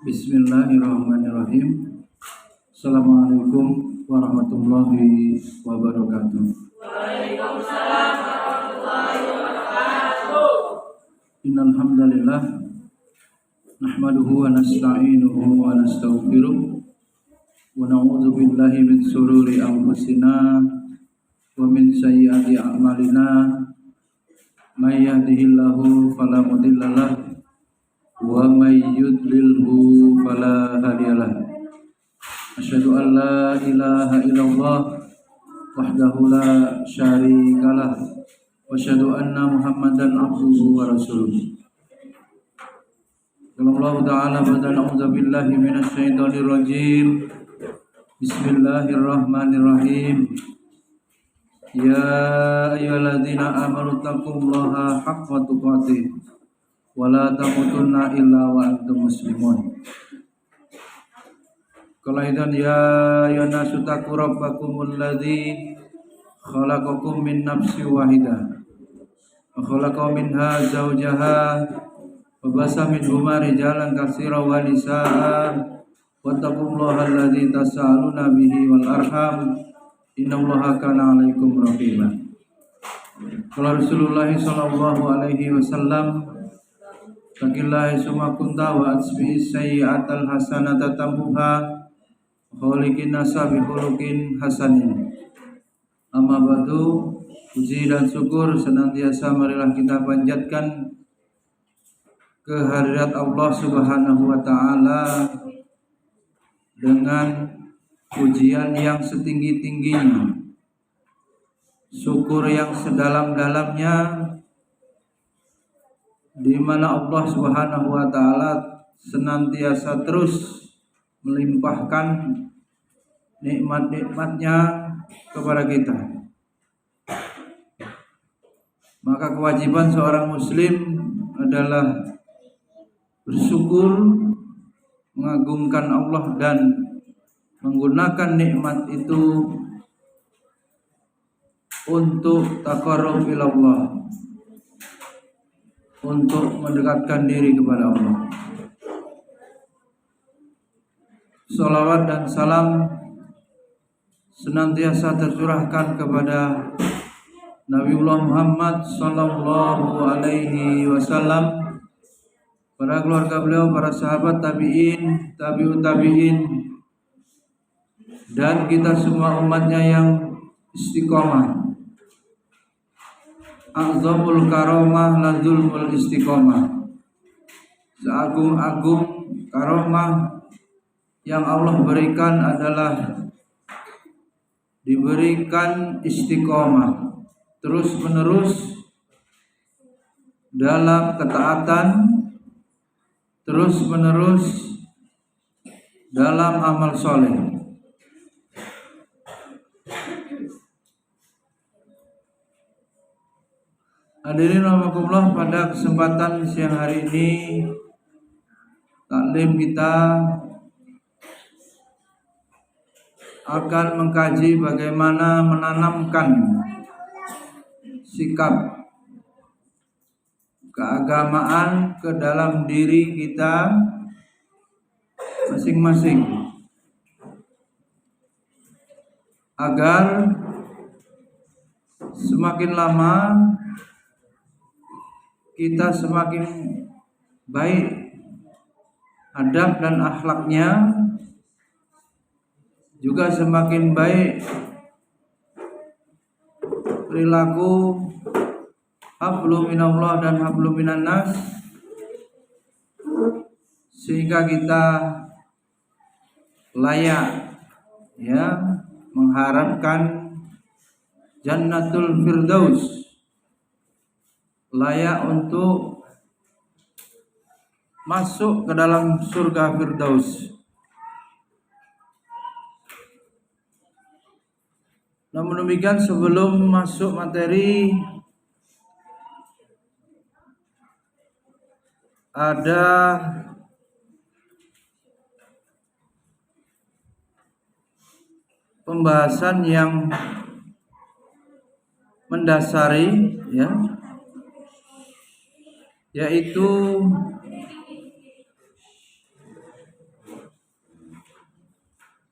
Bismillahirrahmanirrahim. Assalamualaikum warahmatullahi wabarakatuh. Waalaikumsalam warahmatullahi wabarakatuh. Innal hamdalillah nahmaduhu wa nasta'inuhu wa nastaghfiruh wa na'udzu billahi min shururi anfusina wa min sayyiati a'malina. May yahdihillahu fala mudhillalah wa may yudlilhu fala hadiyalah. Asyhadu an la ilaha illallah wahdahu la syarikalah wa asyhadu anna Muhammadan abduhu wa rasuluh. Qala ta'ala ba'da a'udzu billahi minasy syaithanir rajim. Bismillahirrahmanirrahim. Ya ayyuhalladzina amanu taqullaha haqqa tuqatih wa la tamutunna illa wa antum muslimun. Kalaidan ya ayyuhannasu taqu rabbakumul ladzi khalaqakum min nafsin wahidah wa khalaqa minha zawjaha wa basa minhuma rijalan katsiran wa nisaa wattaqullaha alladzi tasaaluna bihi wal arham innallaha kana 'alaikum raqiba. Qala Rasulullah sallallahu alaihi wasallam, taqillaha summa kunta wa asbi sayyi'atal hasanata tamhuha khaliqin nasa bi khuluqin hasanin. Amma ba'du, puji dan syukur senantiasa marilah kita panjatkan kehadirat Allah Subhanahu wa taala dengan pujian yang setinggi-tingginya, syukur yang sedalam-dalamnya, di mana Allah Subhanahu wa taala senantiasa terus melimpahkan nikmat-nikmatnya kepada kita. Maka kewajiban seorang muslim adalah bersyukur, mengagungkan Allah dan menggunakan nikmat itu untuk taqarrub ila Allah, untuk mendekatkan diri kepada Allah. Salawat dan salam senantiasa tercurahkan kepada Nabiullah Muhammad sallallahu alaihi wasallam, para keluarga beliau, para sahabat tabi'in, tabi'ut tabi'in, dan kita semua umatnya yang istiqomah. A'zamul karomah lazulmul istiqomah. Seagung-agung karomah yang Allah berikan adalah diberikan istiqomah, terus menerus dalam ketaatan, terus menerus dalam amal soleh. Hadirin rahimakumullah, pada kesempatan siang hari ini taklim kita akan mengkaji bagaimana menanamkan sikap keagamaan ke dalam diri kita masing-masing, agar semakin lama kita semakin baik adab dan akhlaknya, juga semakin baik perilaku hablum minallah dan hablum minan nas, sehingga kita layak mengharapkan jannatul firdaus, layak untuk masuk ke dalam surga firdaus. Namun demikian, sebelum masuk materi, ada pembahasan yang mendasari, yaitu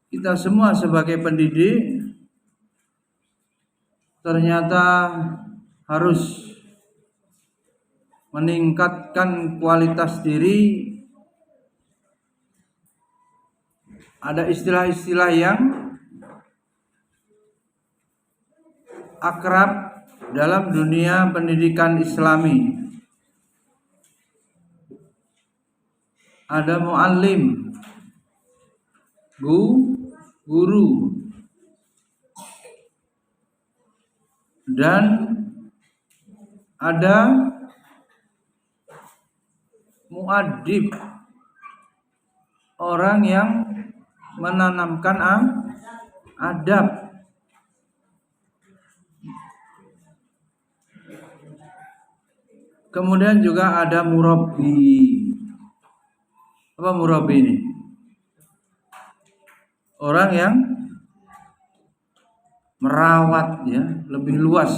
kita semua sebagai pendidik ternyata harus meningkatkan kualitas diri. Ada istilah-istilah yang akrab dalam dunia pendidikan Islami. Ada muallim, guru, dan ada muaddib, orang yang menanamkan adab. Kemudian juga ada murabbi. Apa murabbi ini? Orang yang merawat, ya, lebih luas,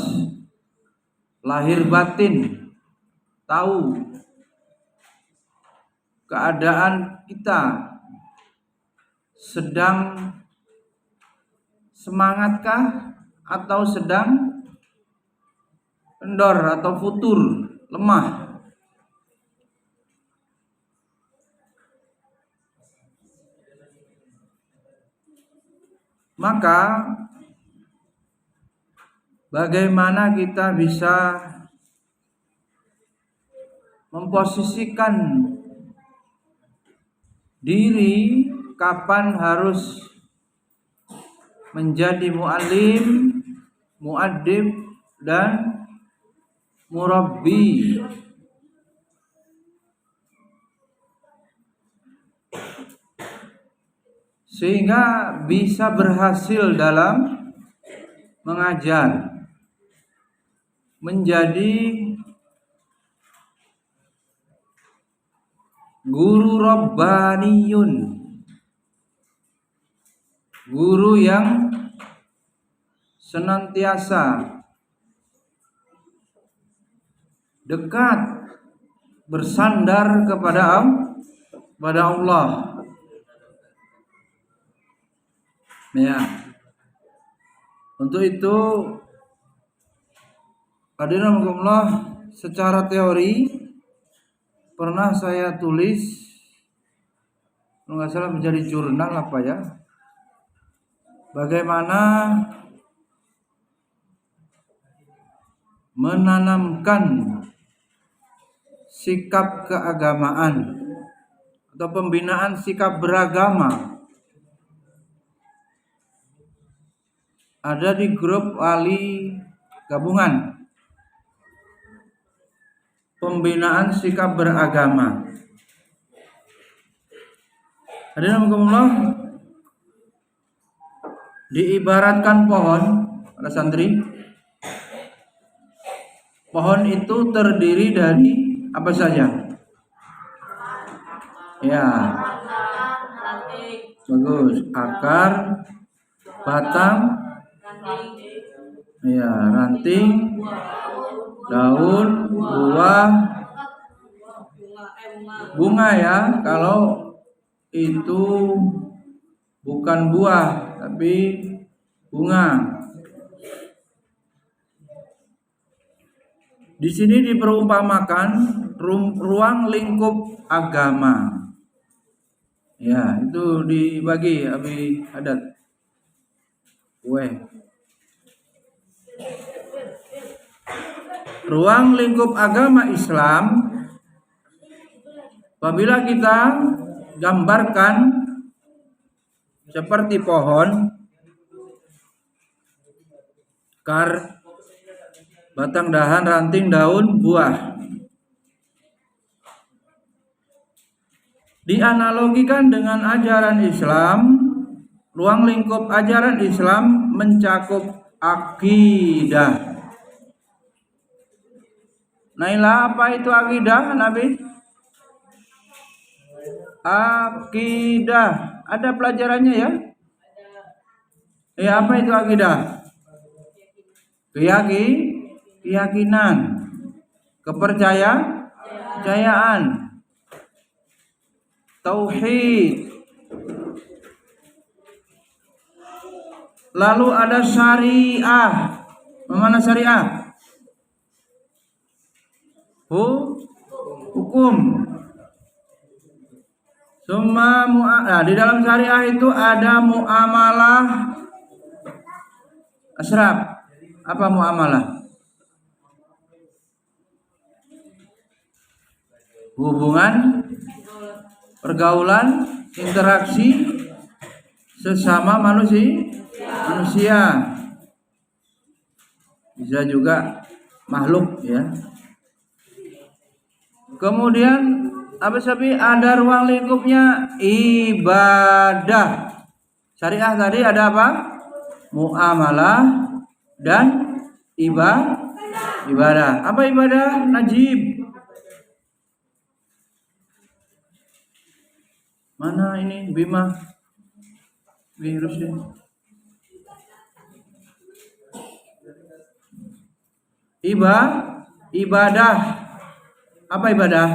lahir batin, tahu keadaan kita sedang semangatkah atau sedang kendor atau futur, lemah. Maka bagaimana kita bisa memposisikan diri kapan harus menjadi muallim, muaddib, dan murabbi. Sehingga bisa berhasil dalam mengajar, menjadi guru rabbaniyun, guru yang senantiasa dekat bersandar kepada Allah. Ya. Untuk itu hadirin Allah, secara teori pernah saya tulis, kalau nggak salah menjadi jurnal apa ya, bagaimana menanamkan sikap keagamaan atau pembinaan sikap beragama. Ada di grup wali gabungan pembinaan sikap beragama. Hadirin Allah, diibaratkan pohon, para santri. Pohon itu terdiri dari apa saja? Ya, bagus. Akar, batang, ya, ranting, daun, buah, bunga ya. Kalau itu bukan buah tapi bunga. Di sini diperumpamakan ruang lingkup agama. Ya, itu dibagi Abi Haddad. Ruang lingkup agama Islam, apabila kita gambarkan seperti pohon, akar, batang, dahan, ranting, daun, buah. Dianalogikan dengan ajaran Islam, ruang lingkup ajaran Islam mencakup akidah. Naila, apa itu akidah, Nabi? Akidah. Ada pelajarannya ya? Ya, apa itu akidah? Keyakinan, kepercayaan, tauhid. Lalu ada syariah. Mana syariah? Hukum. Di dalam syariah itu ada muamalah asyraf. Apa muamalah? Hubungan, pergaulan, interaksi sesama manusia. Bisa juga makhluk ya. Kemudian ada ruang lingkupnya ibadah. Syariah tadi ada apa? Muamalah dan ibadah. Apa ibadah? Najib. Mana ini Bima? Virusnya. Ibadah. Apa ibadah?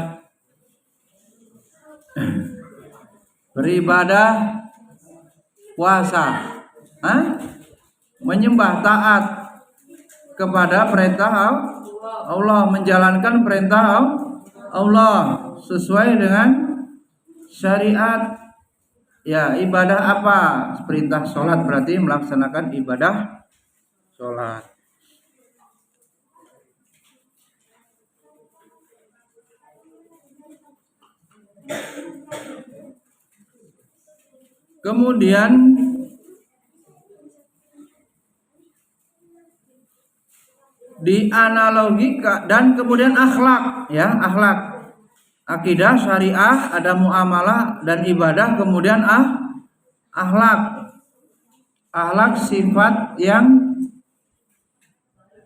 Beribadah, puasa, menyembah, taat kepada perintah Allah, menjalankan perintah Allah sesuai dengan syariat. Ya, ibadah apa? Perintah sholat berarti melaksanakan ibadah sholat. Kemudian dianalogikan dan kemudian akhlak, ya, akhlak. Akidah, syariah, ada muamalah dan ibadah, kemudian akhlak. Akhlak sifat yang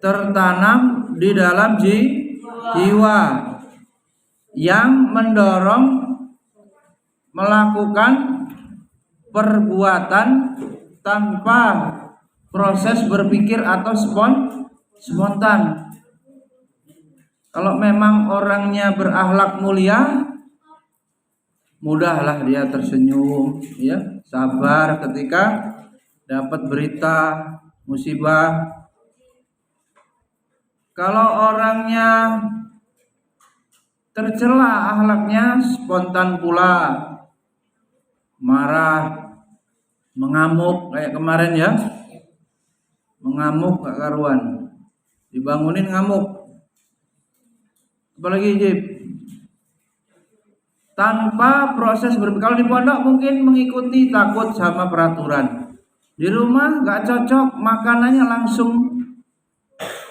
tertanam di dalam jiwa yang mendorong melakukan perbuatan tanpa proses berpikir atau spontan. Kalau memang orangnya berakhlak mulia, mudahlah dia tersenyum, ya, sabar ketika dapat berita musibah. Kalau orangnya tercela akhlaknya, spontan pula, marah, mengamuk kayak kemarin ya, mengamuk gak karuan, dibangunin ngamuk. Apalagi Jib, tanpa proses berpikir. Kalau di pondok mungkin mengikuti, takut sama peraturan. Di rumah gak cocok, makanannya langsung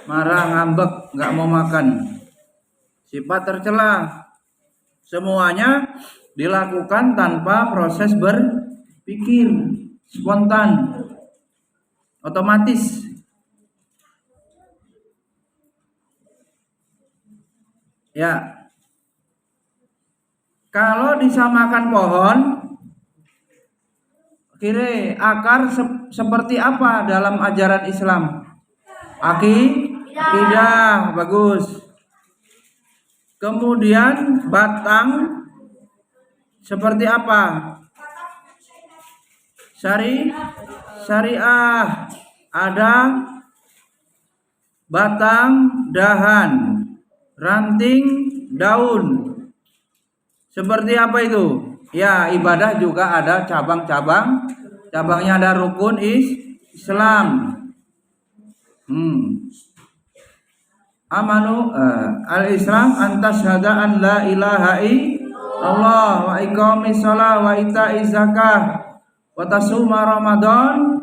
marah, ngambek, gak mau makan. Sifat tercela. Semuanya dilakukan tanpa proses berpikir, spontan, otomatis. Ya, kalau disamakan pohon, kira akar seperti apa dalam ajaran Islam? Akidah, bagus. Kemudian batang seperti apa? Syariah. Ada batang, dahan, ranting, daun. Seperti apa itu? Ya, ibadah juga ada cabang-cabang. Cabangnya ada rukun Islam. Al-Islam antas syahada an la ilaha illallah wa iqamis shalah wa ita'iz zakah wa tasuma ramadan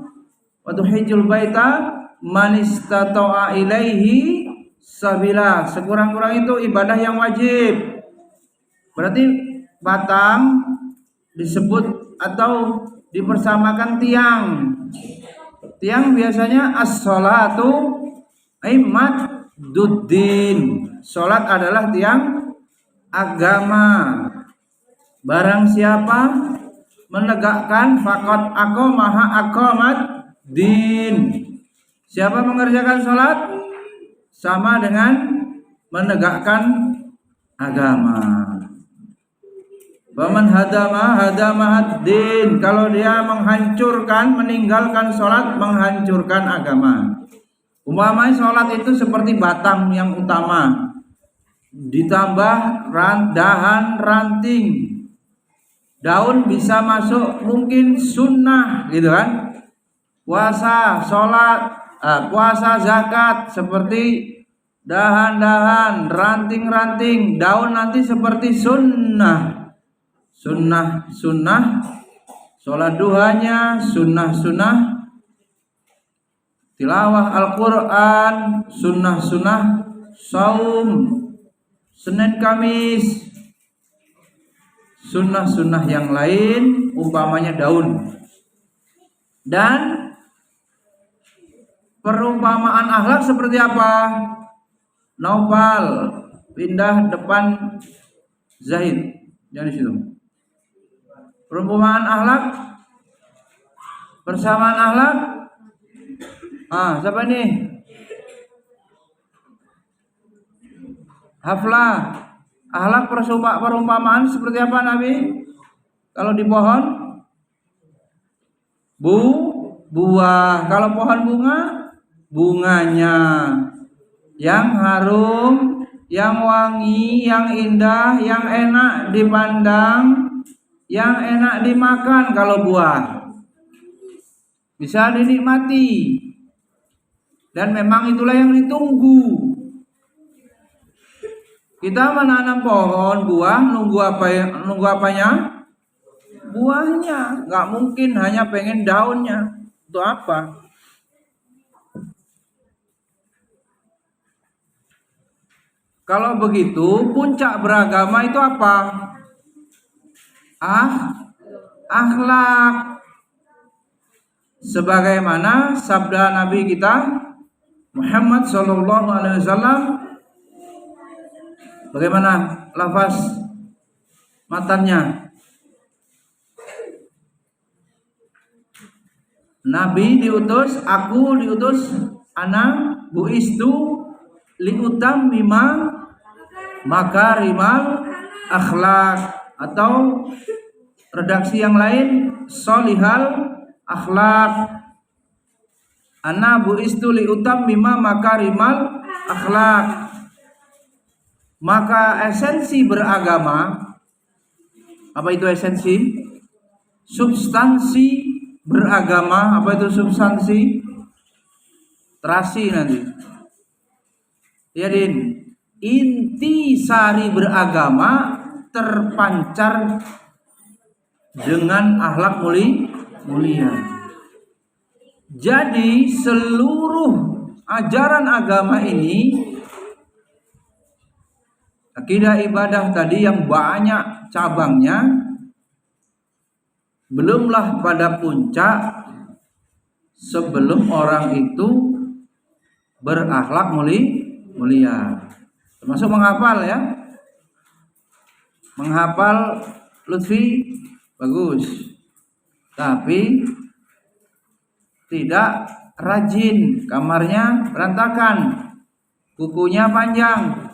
wa tuhijjul baita man istata'a ilaihi sabila. Sekurang-kurang itu ibadah yang wajib. Berarti batang disebut atau dipersamakan tiang. Tiang biasanya as-sholatu imaduddin. Salat adalah tiang agama. Barang siapa menegakkan faqad aqamaha aqamat din. Siapa mengerjakan salat sama dengan menegakkan agama. Waman hadama din. Kalau dia menghancurkan, meninggalkan sholat, menghancurkan agama. Umpamanya sholat itu seperti batang yang utama, ditambah dahan ranting, daun bisa masuk mungkin sunnah gitu kan. Puasa, sholat, puasa, zakat seperti dahan-dahan, ranting-ranting, daun nanti seperti sunnah. Sunnah, sholat duhanya, sunnah, tilawah Al-Quran, sunnah, saum, Senin Kamis, sunnah yang lain, umpamanya daun. Dan perumpamaan akhlak seperti apa? Naufal pindah depan Zaid, jangan di situ. Perumpamaan akhlak, persamaan akhlak. Siapa ini? Haflah. Akhlak perumpamaan seperti apa Nabi? Kalau di pohon, buah. Kalau pohon bunga, bunganya yang harum, yang wangi, yang indah, yang enak dipandang, yang enak dimakan. Kalau buah bisa dinikmati, dan memang itulah yang ditunggu. Kita menanam pohon buah, nunggu apanya? Buahnya. Nggak mungkin hanya pengen daunnya. Itu apa? Kalau begitu, puncak beragama itu apa? Akhlak. Sebagaimana sabda Nabi kita Muhammad sallallahu alaihi wasallam. Bagaimana lafaz matannya? Nabi diutus, aku diutus, ana buistu liutammima makarimal akhlak, atau redaksi yang lain solihal akhlak. Ana buistu liutammima makarimal akhlak. Maka esensi beragama, apa itu esensi? Substansi beragama, apa itu substansi? Terasi nanti. Ya Din, inti sari beragama terpancar dengan akhlak mulia. Jadi seluruh ajaran agama ini, akidah ibadah tadi yang banyak cabangnya, belumlah pada puncak sebelum orang itu berakhlak mulia. Termasuk menghafal ya. Menghafal Lutfi bagus, tapi tidak rajin, kamarnya berantakan, kukunya panjang,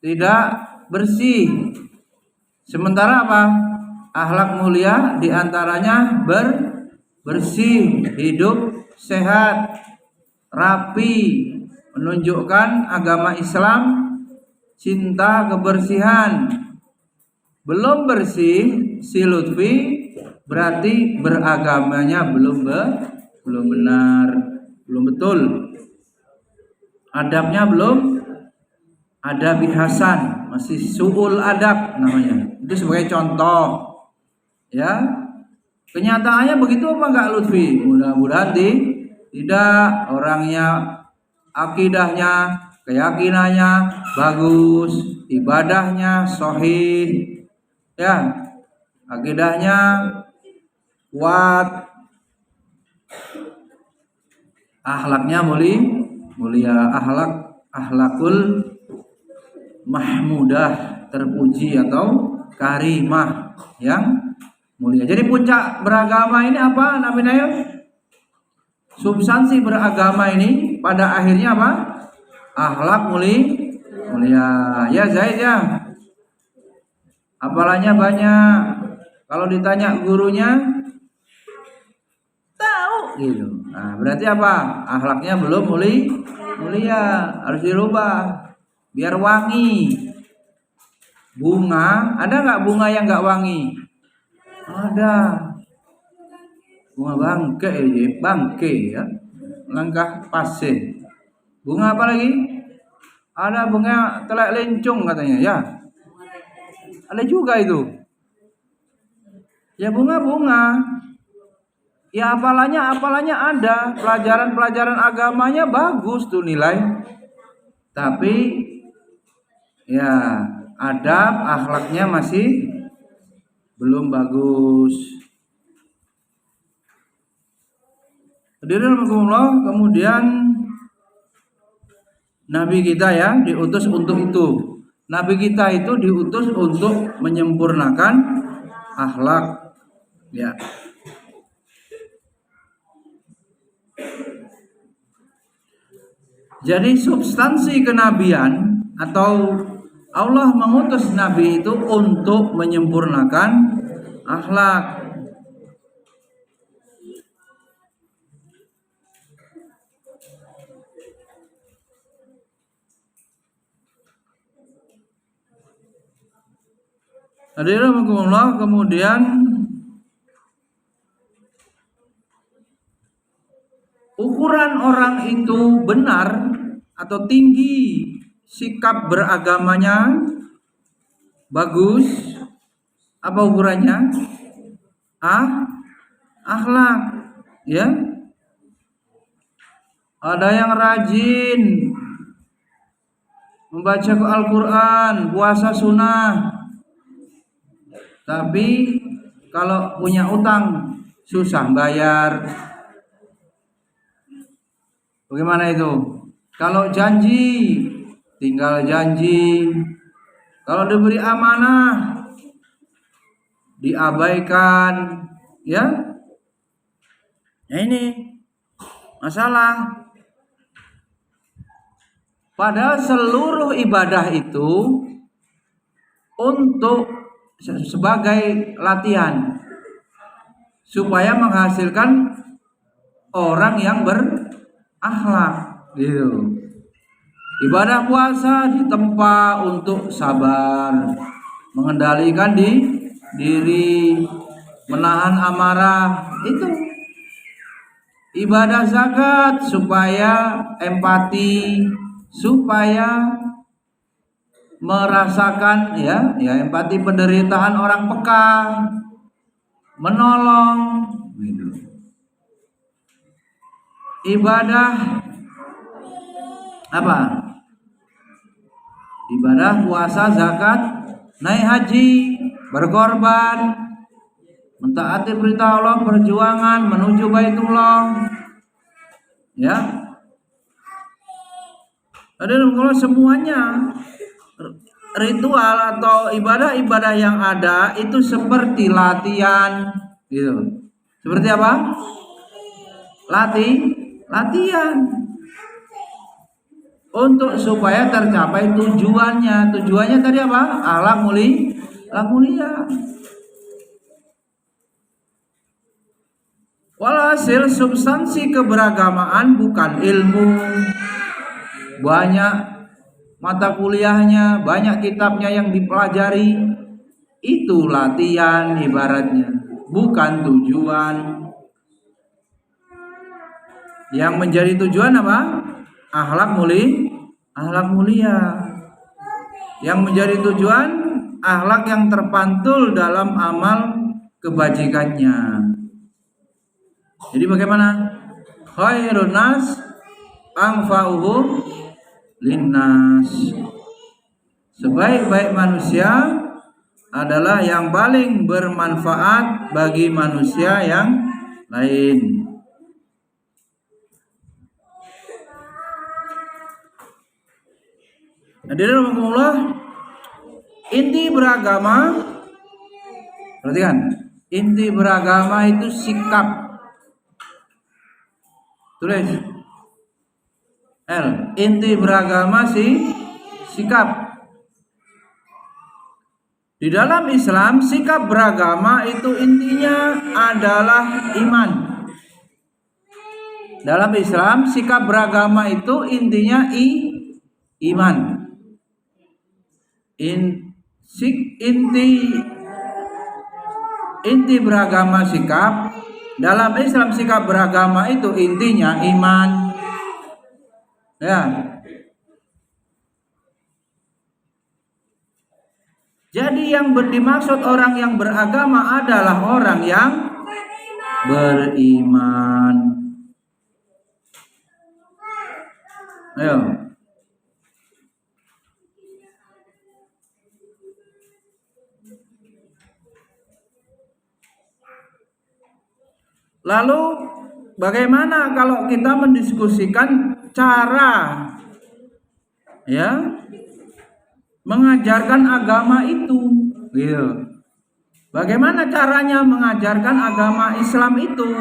tidak bersih. Sementara apa? Akhlak mulia diantaranya bersih, hidup sehat, rapi, menunjukkan agama Islam, cinta kebersihan. Belum bersih si Lutfi, berarti beragamanya belum benar, belum betul. Adabnya belum adabi hasan, masih su'ul adab namanya. Itu sebagai contoh. Ya. Kenyataannya begitu apa enggak Lutfi? Mudah-mudahan tidak. Orangnya, akidahnya, keyakinannya bagus, ibadahnya sahih. Ya. Akidahnya kuat, akhlaknya mulia, akhlakul mahmudah, terpuji atau karimah yang mulia. Jadi puncak beragama ini apa Nabi Nail? Substansi beragama ini pada akhirnya apa? Akhlak mulia. Ya Zaid ya. hafalannya banyak. Kalau ditanya gurunya, tahu gitu. Nah, berarti apa? Akhlaknya belum mulia, harus dirubah biar wangi. Bunga, ada nggak bunga yang nggak wangi? Ada. Bunga bangke ya, langkah pasir. Bunga apa lagi? Ada bunga telek lencung katanya ya. Ada juga itu. Ya bunga-bunga. Ya hafalannya ada. Pelajaran agamanya bagus tuh nilai. Tapi ya adab akhlaknya masih belum bagus. Hadirin rahimakumullah, kemudian Nabi kita ya diutus untuk itu. Nabi kita itu diutus untuk menyempurnakan akhlak. Ya. Jadi substansi kenabian atau Allah mengutus Nabi itu untuk menyempurnakan akhlak. Hadirin rahimakumullah, kemudian ukuran orang itu benar atau tinggi, sikap beragamanya bagus, apa ukurannya? Akhlak, ya. Ada yang rajin membaca Al-Quran, puasa sunnah, tapi kalau punya utang susah bayar. Bagaimana itu? Kalau janji tinggal janji. Kalau diberi amanah diabaikan, ya. Nah ini masalah. Padahal seluruh ibadah itu untuk sebagai latihan supaya menghasilkan orang yang berakhlak gitu. Ibadah puasa ditempa untuk sabar, mengendalikan diri, menahan amarah, itu. Ibadah zakat supaya empati, supaya merasakan ya empati penderitaan orang peka, menolong gitu. Ibadah apa? Ibadah puasa, zakat, naik haji, berkorban, mentaati perintah Allah, perjuangan menuju Baitullah, ya. Ada kalau semuanya ritual atau ibadah-ibadah yang ada itu seperti latihan, gitu. Seperti apa? Latihan untuk supaya tercapai tujuannya. Tujuannya tadi apa? Akhlak mulia. Walhasil substansi keberagamaan bukan ilmu, banyak mata kuliahnya, banyak kitabnya yang dipelajari, itu latihan ibaratnya, bukan tujuan. Yang menjadi tujuan apa? Akhlak mulia. Yang menjadi tujuan akhlak yang terpantul dalam amal kebajikannya. Jadi bagaimana? Khairun nas anfa'uhum linnas. Sebaik-baik manusia adalah yang paling bermanfaat bagi manusia yang lain. Hadirin rahimakumullah, inti beragama, perhatikan, inti beragama itu sikap. Tulis L. Inti beragama sikap. Di dalam Islam, sikap beragama itu intinya adalah iman. Dalam Islam, sikap beragama itu intinya iman. Inti beragama sikap dalam Islam, sikap beragama itu intinya iman. Ya. Jadi yang dimaksud orang yang beragama adalah orang yang beriman. Ayo. Lalu bagaimana kalau kita mendiskusikan cara mengajarkan agama itu, gitu. Bagaimana caranya mengajarkan agama Islam itu?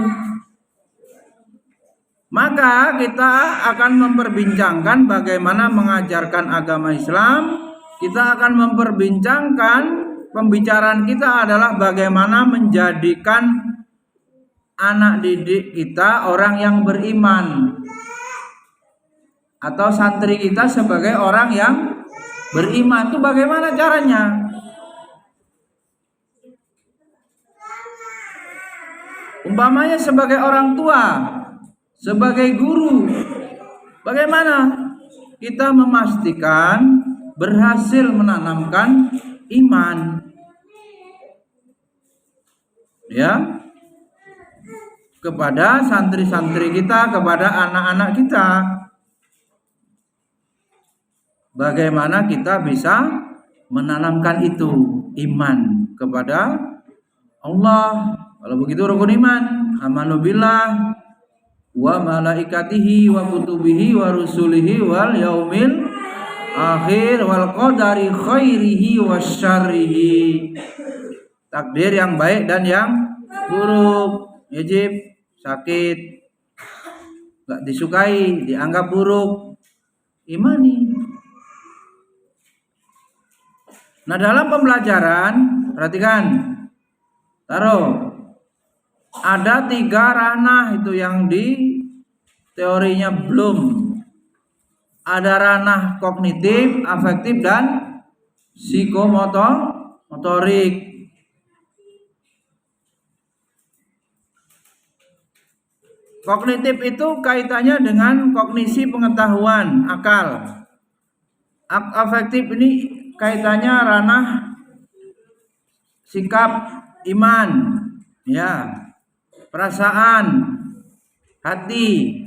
Maka kita akan memperbincangkan bagaimana mengajarkan agama Islam. Kita akan memperbincangkan, pembicaraan kita adalah bagaimana menjadikan anak didik kita orang yang beriman, atau santri kita sebagai orang yang beriman. Itu bagaimana caranya? Umpamanya sebagai orang tua, sebagai guru, bagaimana kita memastikan berhasil menanamkan iman, kepada santri-santri kita, kepada anak-anak kita. Bagaimana kita bisa menanamkan itu iman kepada Allah? Kalau begitu rukun iman, amanu billah wa malaikatihi wa kutubihi wa rusulihi wal yaumil akhir wal qadari khairihi wasyarrihi. Takdir yang baik dan yang buruk, ijib, sakit, enggak disukai, dianggap buruk, imani. Nah, dalam pembelajaran, perhatikan, taruh, ada 3 ranah itu yang di teorinya belum. Ada ranah kognitif, afektif, dan psikomotorik. Kognitif itu kaitannya dengan kognisi pengetahuan, akal. Afektif ini kaitannya ranah sikap iman, perasaan, hati.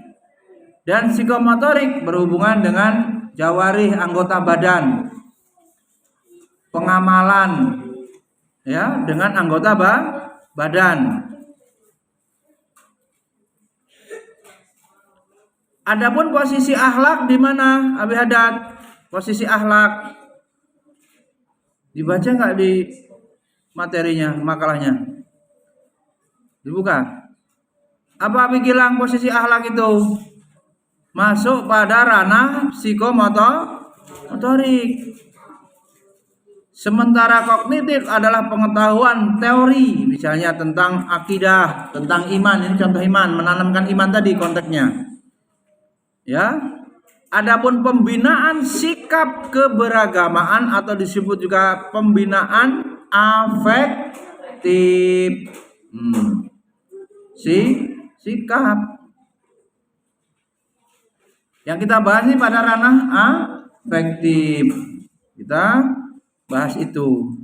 Dan psikomotorik berhubungan dengan jawarih, anggota badan, pengamalan, dengan anggota badan. Adapun posisi akhlak di mana, Abi Haddad? Posisi akhlak dibaca nggak di materinya, makalahnya? Dibuka. Apa Abi bilang posisi akhlak itu masuk pada ranah psikomotorik. Sementara kognitif adalah pengetahuan teori, misalnya tentang akidah, tentang iman. Ini contoh iman, menanamkan iman tadi konteksnya. Adapun pembinaan sikap keberagamaan atau disebut juga pembinaan afektif. Sikap. Yang kita bahas ini pada ranah afektif. Kita bahas itu.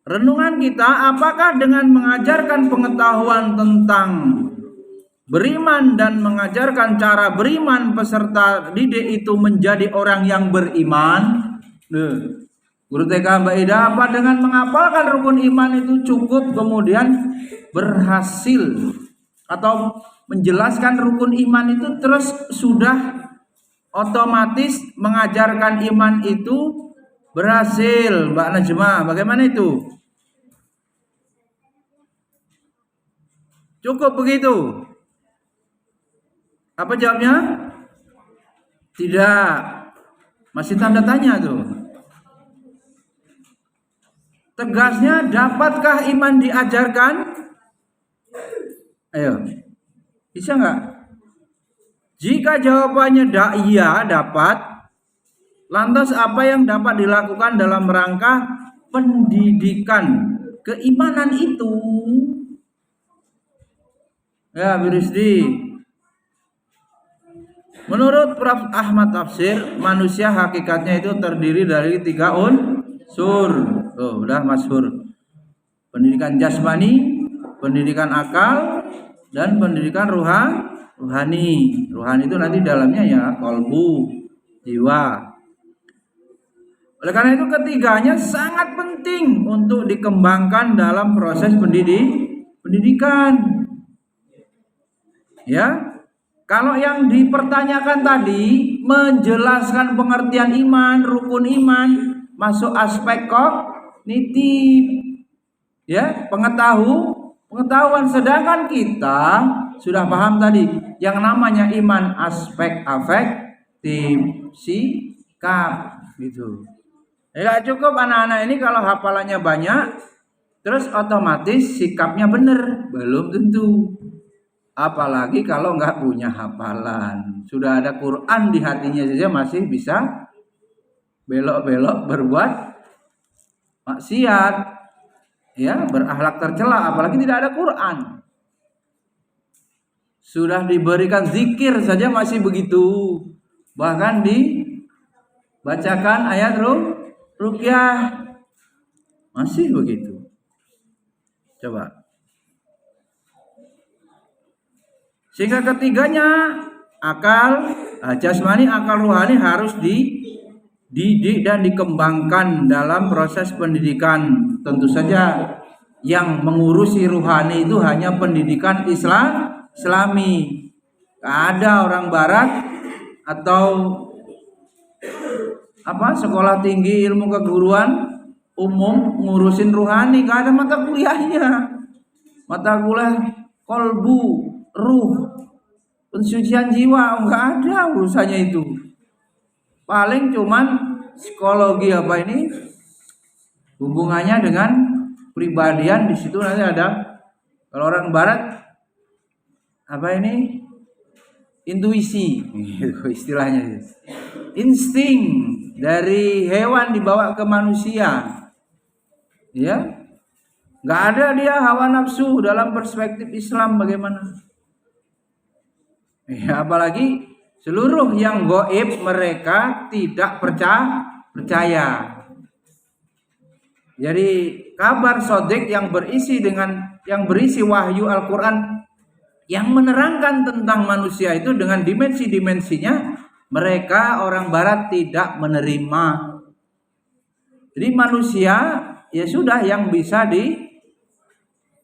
Renungan kita, apakah dengan mengajarkan pengetahuan tentang beriman dan mengajarkan cara beriman peserta didik itu menjadi orang yang beriman? Guru TK Mbak Ida, apa dengan menghafalkan rukun iman itu cukup kemudian berhasil? Atau menjelaskan rukun iman itu terus sudah otomatis mengajarkan iman itu berhasil? Mbak Najma, bagaimana itu? Cukup begitu? Apa jawabnya? Tidak. Masih tanda tanya tuh. Tegasnya, dapatkah iman diajarkan? Ayo, bisa nggak? Jika jawabannya iya, dapat. Lantas apa yang dapat dilakukan dalam rangka pendidikan keimanan itu? Ya, Birisdi. Menurut Prof. Ahmad Tafsir, manusia hakikatnya itu terdiri dari 3 unsur. Tuh, udah masyhur. Pendidikan jasmani, pendidikan akal, dan pendidikan ruhani. Ruhani itu nanti dalamnya ya kolbu, jiwa. Oleh karena itu ketiganya sangat penting untuk dikembangkan dalam proses pendidikan. Ya, kalau yang dipertanyakan tadi menjelaskan pengertian iman, rukun iman, masuk aspek kognitif, ya, pengetahuan. Sedangkan kita sudah paham tadi yang namanya iman aspek afektif, sikap, gitu. Ya cukup anak-anak ini kalau hafalannya banyak, terus otomatis sikapnya benar, belum tentu. Apalagi kalau nggak punya hafalan, sudah ada Quran di hatinya saja masih bisa belok-belok berbuat maksiat, ya, berakhlak tercela, apalagi tidak ada Quran. Sudah diberikan zikir saja masih begitu, bahkan dibacakan ayat ruqyah masih begitu. Coba. Sehingga ketiganya, akal jasmani, akal ruhani harus dididik dan dikembangkan dalam proses pendidikan. Tentu saja yang mengurusi ruhani itu hanya pendidikan Islami. Ada orang barat atau sekolah tinggi ilmu keguruan umum ngurusin ruhani, gak ada mata kuliahnya. Mata kuliah kolbu, ruh, pensucian jiwa, nggak ada urusannya itu. Paling cuman psikologi hubungannya dengan pribadian. Di situ nanti ada, kalau orang barat intuisi, istilahnya, insting dari hewan dibawa ke manusia, ya. Nggak ada dia hawa nafsu dalam perspektif Islam bagaimana? Ya, apalagi seluruh yang gaib mereka tidak percaya. Jadi kabar sodik yang berisi wahyu Al-Quran yang menerangkan tentang manusia itu dengan dimensi-dimensinya, mereka orang barat tidak menerima. Jadi manusia ya sudah yang bisa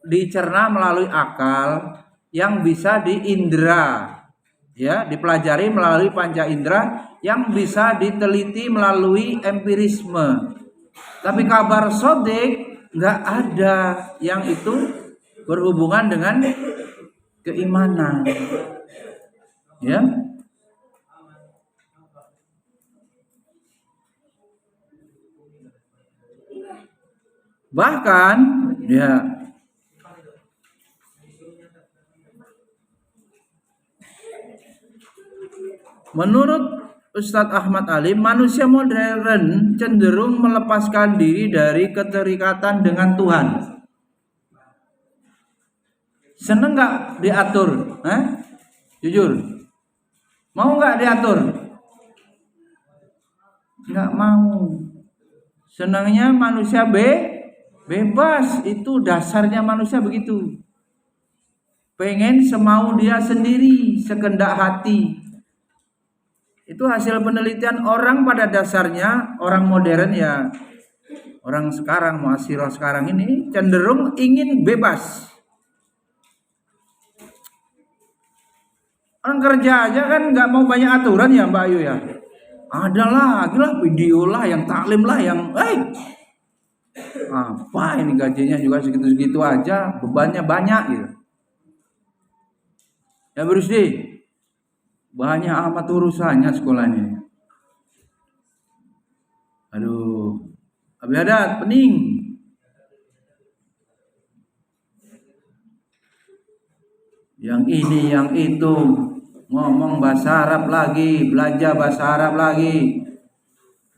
dicerna melalui akal, yang bisa diindra, ya, dipelajari melalui panca indera, yang bisa diteliti melalui empirisme. Tapi kabar sodik nggak ada yang itu berhubungan dengan keimanan, ya. Bahkan, ya, menurut Ustadz Ahmad Ali, manusia modern cenderung melepaskan diri dari keterikatan dengan Tuhan. Seneng nggak diatur? Jujur, mau nggak diatur? Nggak mau. Senangnya manusia bebas, itu dasarnya manusia begitu. Pengen semau dia sendiri, sekendak hati. Itu hasil penelitian orang pada dasarnya, orang modern ya, orang sekarang, muasirah sekarang ini cenderung ingin bebas. Orang kerja aja kan nggak mau banyak aturan ya Mbak Ayu ya. Ada lagi lah video lah, yang taklim lah, yang apa ini gajinya juga segitu-segitu aja, bebannya banyak gitu. Ya Brusdi, banyak amat urusannya sekolah ini. Aduh, Abi Adat, pening. Yang ini, yang itu, ngomong bahasa Arab lagi, belajar bahasa Arab lagi.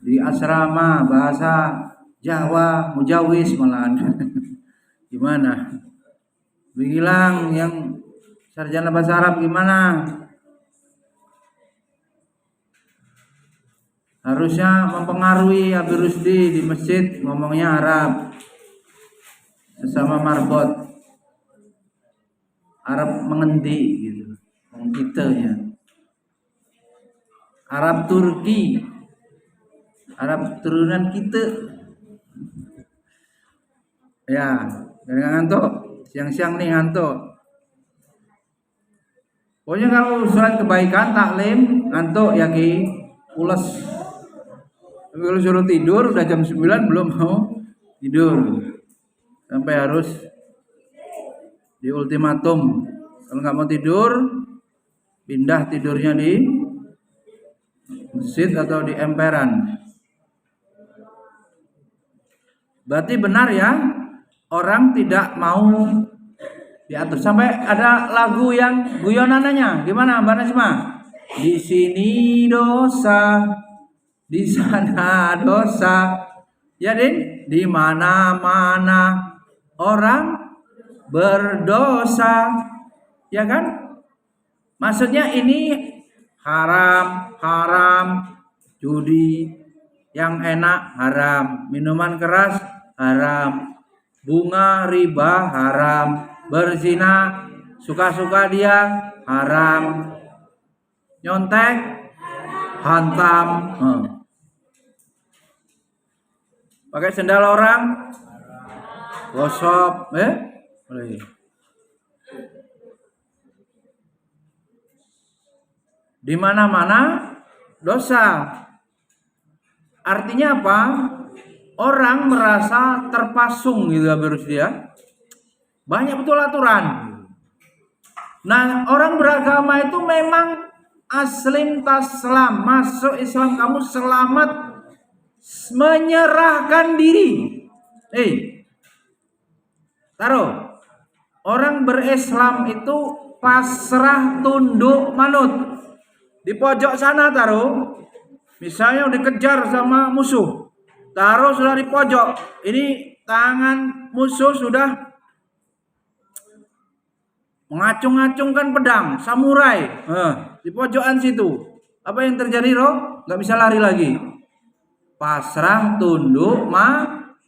Di asrama bahasa Jawa, mujawis malahan. Gimana? Bilang yang sarjana bahasa Arab gimana? Harusnya mempengaruhi Abi Rusdi di masjid ngomongnya Arab sama marbot. Arab mengendi gitu. Ngomong kitanya. Arab Turki. Arab turunan kita. Ya, jangan ngantuk. Siang-siang nih ngantuk. Pokoknya kalau surat kebaikan taklim ngantuk ya Ki, pules. Tapi kalau suruh tidur udah jam 9 belum mau tidur. Sampai harus di ultimatum. Kalau nggak mau tidur, pindah tidurnya di masjid atau di emperan. Berarti benar ya, orang tidak mau diatur. Sampai ada lagu yang guyonannya, gimana Mbak Nasma? Di sini dosa, di sana dosa, ya Din? Di mana-mana orang berdosa, ya kan? Maksudnya ini haram, judi, yang enak haram, minuman keras haram, bunga riba haram, berzina suka-suka dia haram, nyontek hantam, pakai sendal orang gosok, di mana-mana dosa. Artinya apa? Orang merasa terpasung gitu harus dia. Banyak betul aturan. Nah, orang beragama itu memang aslim taslam, masuk Islam kamu selamat, menyerahkan diri. Taruh. Orang berislam itu pasrah tunduk manut. Di pojok sana taruh. Misalnya dikejar sama musuh. Taruh sudah di pojok. Ini tangan musuh sudah mengacung-acungkan pedang samurai. Di pojokan situ. Apa yang terjadi roh? Gak bisa lari lagi. Pasrah tunduk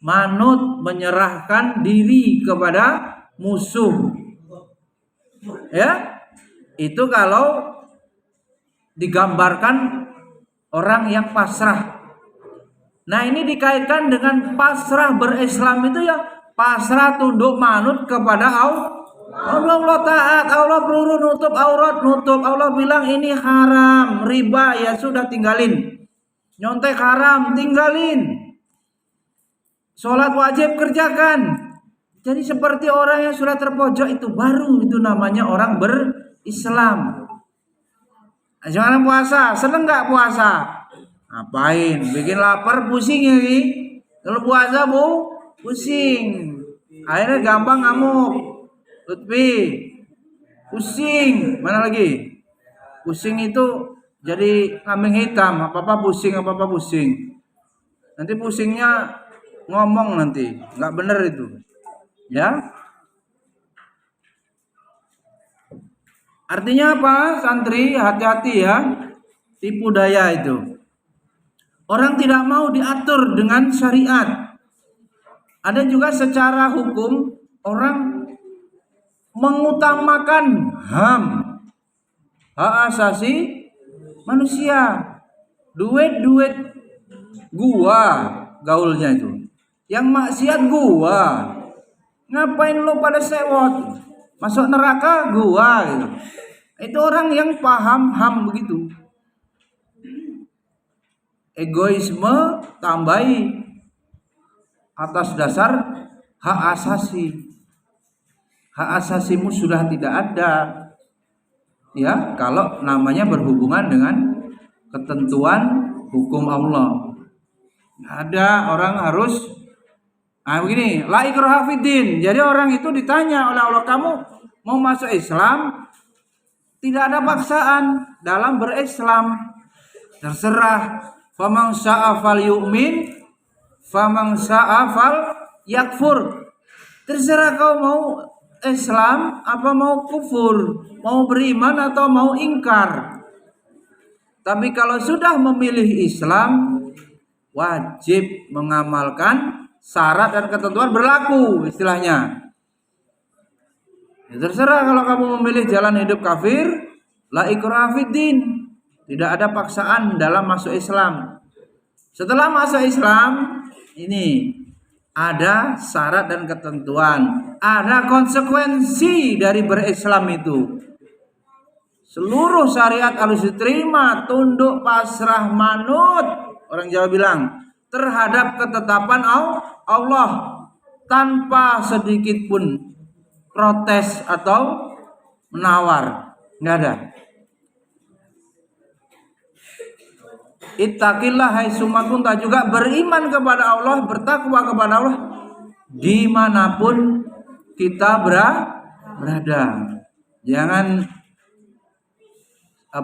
manut, menyerahkan diri kepada musuh. Ya, itu kalau digambarkan orang yang pasrah. Nah, ini dikaitkan dengan pasrah berislam itu ya pasrah tunduk manut kepada Allah taat. Allah perlu nutup aurat, nutup. Allah bilang ini haram, riba ya sudah tinggalin. Nyontek haram, tinggalin. Sholat wajib kerjakan. Jadi seperti orang yang sudah terpojok itu baru itu namanya orang berislam. Jangan puasa, seneng nggak puasa? Ngapain? Bikin lapar, pusing ya Ki? Kalau puasa pusing. Akhirnya gampang ngamuk. Lutfi, pusing. Mana lagi? Pusing itu jadi kambing hitam. Apa-apa pusing. Nanti pusingnya ngomong nanti, nggak bener itu. Ya. Artinya apa? Santri hati-hati ya. Tipu daya itu. Orang tidak mau diatur dengan syariat. Ada juga secara hukum orang mengutamakan HAM, hak asasi manusia. Duit gua gaulnya itu. Yang maksiat gua. Ngapain lo pada sewot? Masuk neraka gua gitu. Itu orang yang paham HAM begitu. Egoisme tambahi atas dasar hak asasi. Hak asasimu sudah tidak ada. Ya, kalau namanya berhubungan dengan ketentuan hukum Allah. Nggak ada, orang harus begini, la ikraha fiddin. Jadi orang itu ditanya oleh Allah, kamu mau masuk Islam? Tidak ada paksaan dalam berislam. Terserah. Faman sya'a falyu'min, faman sya'a falyakfur. Terserah kau mau Islam apa mau kufur, mau beriman atau mau ingkar. Tapi kalau sudah memilih Islam, wajib mengamalkan syarat dan ketentuan berlaku istilahnya. Ya, terserah kalau kamu memilih jalan hidup kafir, la ikraha fiddin. Tidak ada paksaan dalam masuk Islam. Setelah masuk Islam, ini ada syarat dan ketentuan, ada konsekuensi dari berislam itu. Seluruh syariat harus diterima, tunduk, pasrah, manut. Orang Jawa bilang, terhadap ketetapan Allah tanpa sedikit pun protes atau menawar, nggak ada. Ittaqillah haitsuma kunta, juga beriman kepada Allah, bertakwa kepada Allah dimanapun kita berada. Jangan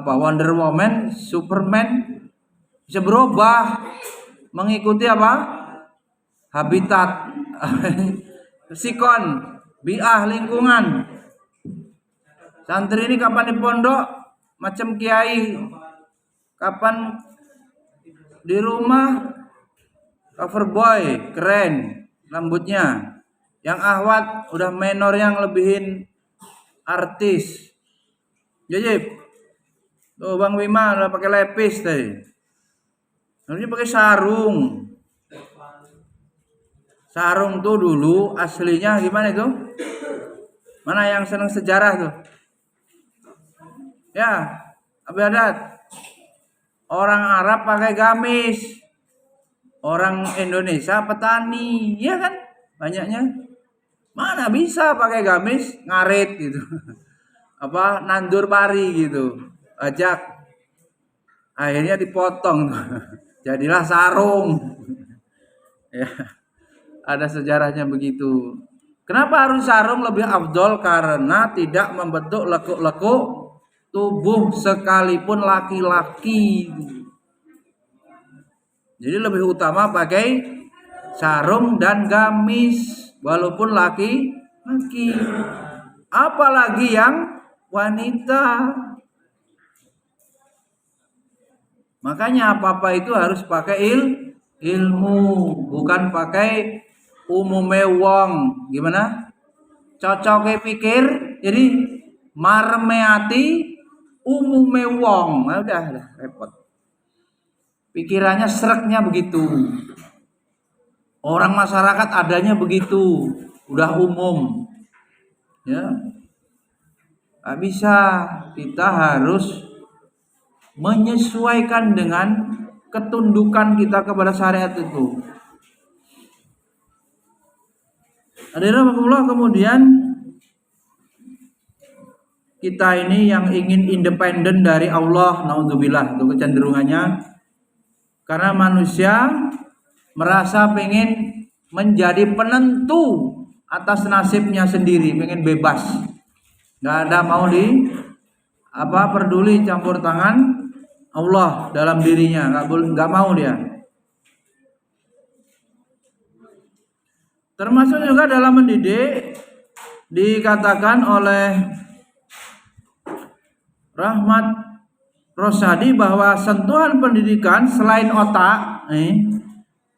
Wonder Woman, Superman bisa berubah mengikuti habitat, sikon, biah, lingkungan. Santri ini kapan di pondok macam kiai, kapan di rumah cover boy, keren rambutnya. Yang ahwat udah menor yang lebihin artis. Jadi tuh Bang Wima udah pakai lepis tadi. Harusnya pakai sarung. Sarung tuh dulu aslinya gimana itu? Mana yang senang sejarah tuh? Ya, adat. Orang Arab pakai gamis. Orang Indonesia petani, ya kan? Banyaknya. Mana bisa pakai gamis, ngarit gitu. Nandur pari gitu. Ajak. Akhirnya dipotong. Jadilah sarung. Ya. Ada sejarahnya begitu. Kenapa harus sarung lebih afdol? Karena tidak membentuk lekuk-lekuk tubuh sekalipun laki-laki. Jadi lebih utama pakai sarung dan gamis walaupun laki-laki. Apalagi yang wanita. Makanya apa-apa itu harus pakai ilmu, bukan pakai umume wong. Gimana? Cocoke pikir, jadi marmeati umume wong. Nah, udah repot. Pikirannya sereknya begitu. Orang masyarakat adanya begitu, udah umum. Ya. Gak bisa, kita harus menyesuaikan dengan ketundukan kita kepada syariat itu. Hadirin Allah, kemudian kita ini yang ingin independen dari Allah, naudzubillah, itu kecenderungannya. Karena manusia merasa pengen menjadi penentu atas nasibnya sendiri, pengen bebas, nggak ada mau peduli campur tangan Allah dalam dirinya, nggak mau dia. Termasuk juga dalam mendidik, dikatakan oleh Rahmat Rosadi bahwa sentuhan pendidikan selain otak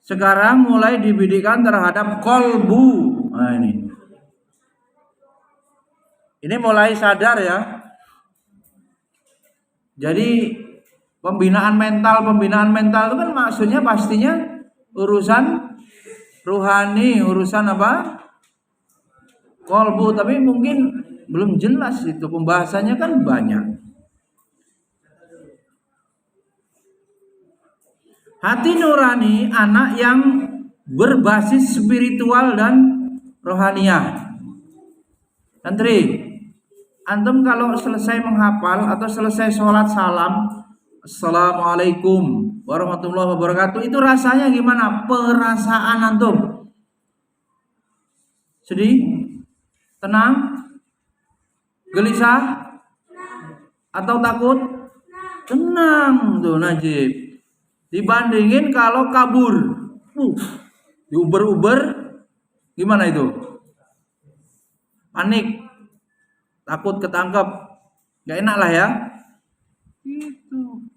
sekarang mulai dibidikan terhadap kolbu. Nah, ini mulai sadar ya. Jadi pembinaan mental itu kan maksudnya pastinya urusan ruhani, urusan kolbu, tapi mungkin belum jelas itu, pembahasannya kan banyak. Hati nurani, anak yang berbasis spiritual dan rohaniah. Santri, antum kalau selesai menghafal atau selesai sholat salam, Assalamualaikum, warahmatullahi wabarakatuh. Itu rasanya gimana? Perasaan antum? Sedih? Tenang? Gelisah? Atau takut? Tenang tuh Najib. Dibandingin kalau kabur. Diuber-uber gimana itu? Panik. Takut ketangkep. Gak enak lah ya. Itu.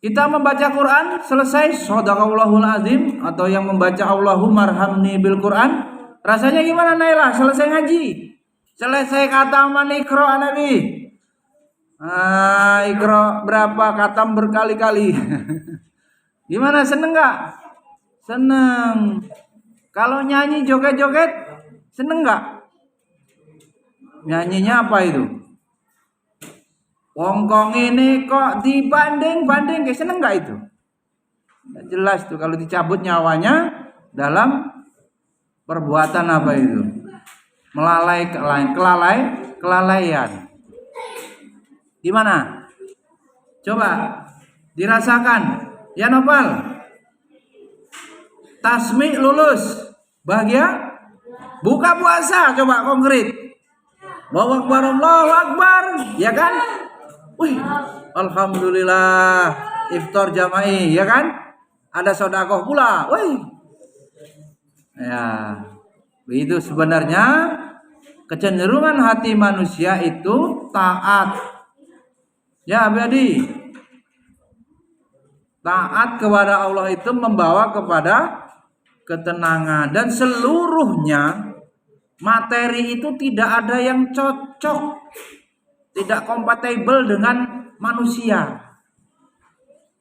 Kita membaca Quran selesai Shadaqallahul azim, atau yang membaca Allahumma arhamni bil Quran, rasanya gimana Naila? Selesai ngaji. Selesai kata Ikro Nabi. Ikro berapa katam berkali-kali. Gimana, seneng gak? Seneng. Kalau nyanyi joget-joget seneng gak? Nyanyinya apa itu? Wongkong ini kok dibanding-banding, kayak seneng gak itu? Gak jelas tuh kalau dicabut nyawanya dalam perbuatan apa itu? Kelalaian. Gimana? Coba dirasakan. Ya Nopal. Tasmi lulus. Bahagia? Buka puasa coba konkret. Allahu Akbar, Allahu Akbar. Ya kan? Wih, alhamdulillah iftar jama'i, ya kan? Ada sedekah pula. Wih. Ya. Itu sebenarnya kecenderungan hati manusia itu taat. Ya, Abadi. Taat kepada Allah itu membawa kepada ketenangan, dan seluruhnya materi itu tidak ada yang cocok, tidak kompatibel dengan manusia.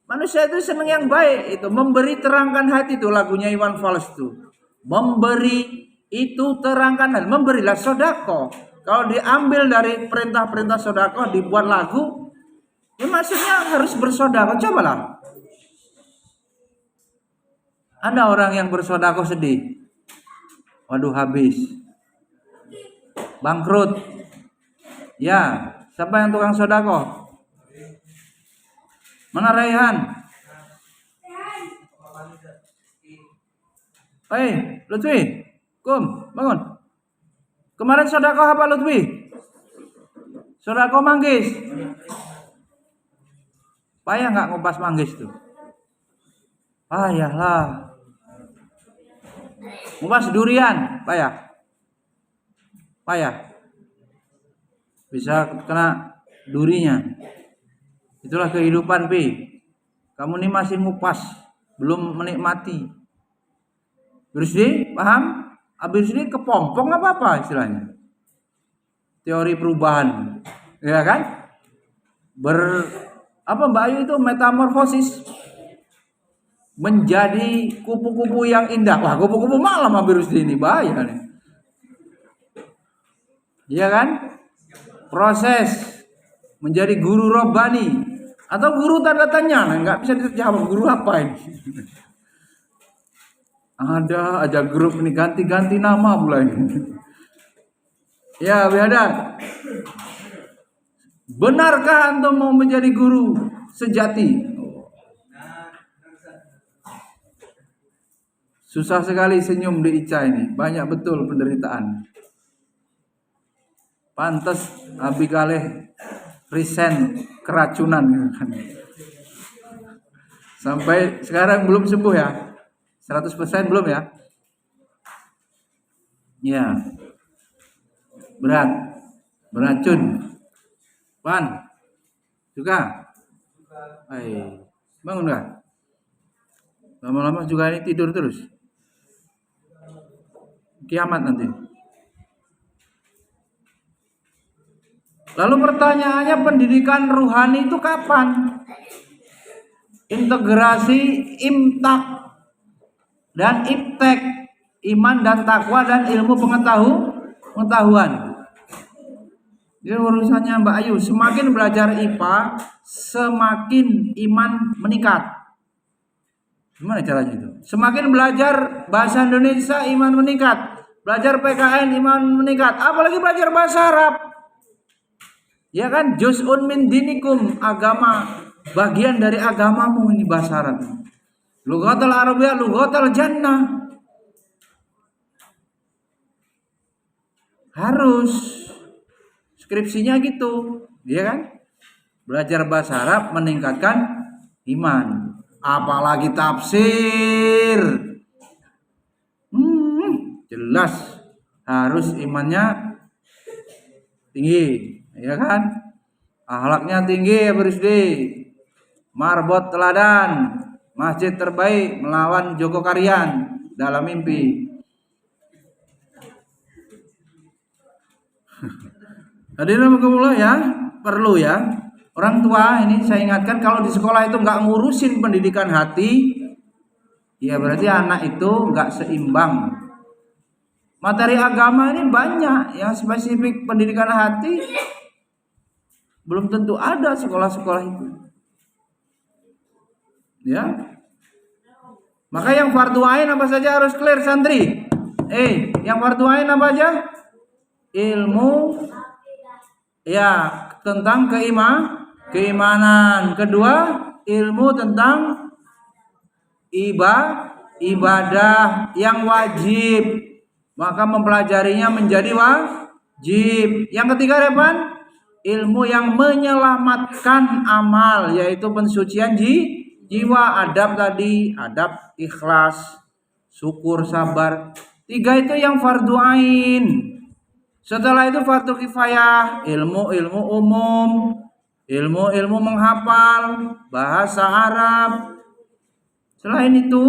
Manusia itu senang yang baik, itu memberi terangkan hati, itu lagunya Iwan Fals itu. Memberi itu terangkan hati, memberilah sedekah. Kalau diambil dari perintah-perintah sedekah dibuat lagu, ya maksudnya harus bersedekah. Cobalah. Ada orang yang bersedekah sedih. Waduh, habis. Bangkrut. Ya, siapa yang tukang sedekah? Mana Raihan? Lutfi, bangun. Kemarin sedekah apa Lutfi? Sedekah manggis. Payah nggak ngupas manggis tuh? Payahlah. Ngupas durian, payah. Bisa kena durinya. Itulah kehidupan, Pi. Kamu nih masih ngupas, belum menikmati. Rusdi, paham? Habis ini kepompong apa istilahnya? Teori perubahan. Ya kan? Mbak Ayu itu metamorfosis. Menjadi kupu-kupu yang indah. Wah, kupu-kupu malam habis Rusdi ini, bahaya nih. Iya kan? Proses menjadi guru robbani atau guru tanda tanya, nggak bisa dijawab guru apa ini. Ada aja grup ini ganti-ganti nama pula ini. Ya, biada. Benarkah antum mau menjadi guru sejati? Susah sekali senyum di Ica ini, banyak betul penderitaan. Pantes Abi Galeh resign keracunan gitu kan. Sampai sekarang belum sembuh ya. 100% belum ya. Ya. Berat. Beracun. Pan. Juga. Bangun enggak? Lama-lama juga ini tidur terus. Kiamat nanti. Lalu pertanyaannya, pendidikan ruhani itu kapan? Integrasi imtak dan iptek, iman dan takwa dan ilmu pengetahuan. Ini urusannya Mbak Ayu. Semakin belajar IPA, semakin iman meningkat. Gimana caranya itu? Semakin belajar bahasa Indonesia, iman meningkat. Belajar PKN, iman meningkat. Apalagi belajar bahasa Arab. Ya kan, juz'un min dinikum, agama bagian dari agamamu ini bahasa Arab. Lughatul Arabiyyah, lughatul jannah. Harus skripsinya gitu, ya kan? Belajar bahasa Arab meningkatkan iman. Apalagi tafsir. Jelas harus imannya tinggi, ya kan? Akhlaknya tinggi ya Berisdi. Marbot teladan, masjid terbaik melawan Joko Karyan dalam mimpi. Hadirin berkumpulah ya, perlu ya. Orang tua ini saya ingatkan kalau di sekolah itu nggak ngurusin pendidikan hati, ya berarti anak itu nggak seimbang. Materi agama ini banyak yang spesifik pendidikan hati, belum tentu ada sekolah-sekolah itu. Ya. Maka yang fardu ain apa saja harus clear santri. Yang fardu ain apa aja? Ilmu ya tentang keimanan. Kedua, ilmu tentang ibadah yang wajib. Maka mempelajarinya menjadi wajib. Yang ketiga, Repan, ilmu yang menyelamatkan amal, yaitu pensucian jiwa, adab tadi, adab ikhlas, syukur, sabar. 3 itu yang fardu ain. Setelah itu fardu kifayah, ilmu umum, ilmu menghafal, bahasa Arab. Selain itu,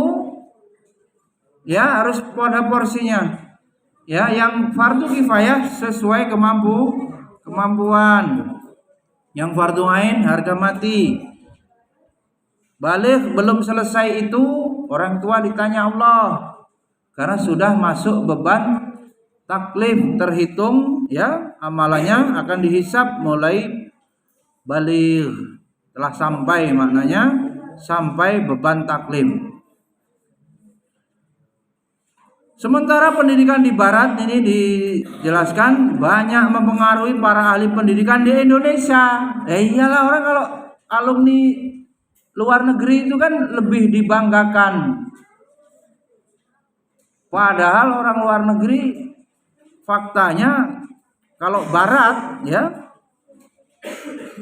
ya harus pada porsinya. Ya, yang fardu kifayah sesuai kemampuan. Yang fardu ain harga mati. Balik belum selesai itu orang tua ditanya Allah karena sudah masuk beban taklif, terhitung ya amalannya akan dihisap mulai balik, telah sampai, maknanya sampai beban taklif. Sementara pendidikan di barat ini dijelaskan banyak mempengaruhi para ahli pendidikan di Indonesia. Iyalah, orang kalau alumni luar negeri itu kan lebih dibanggakan. Padahal orang luar negeri faktanya kalau barat ya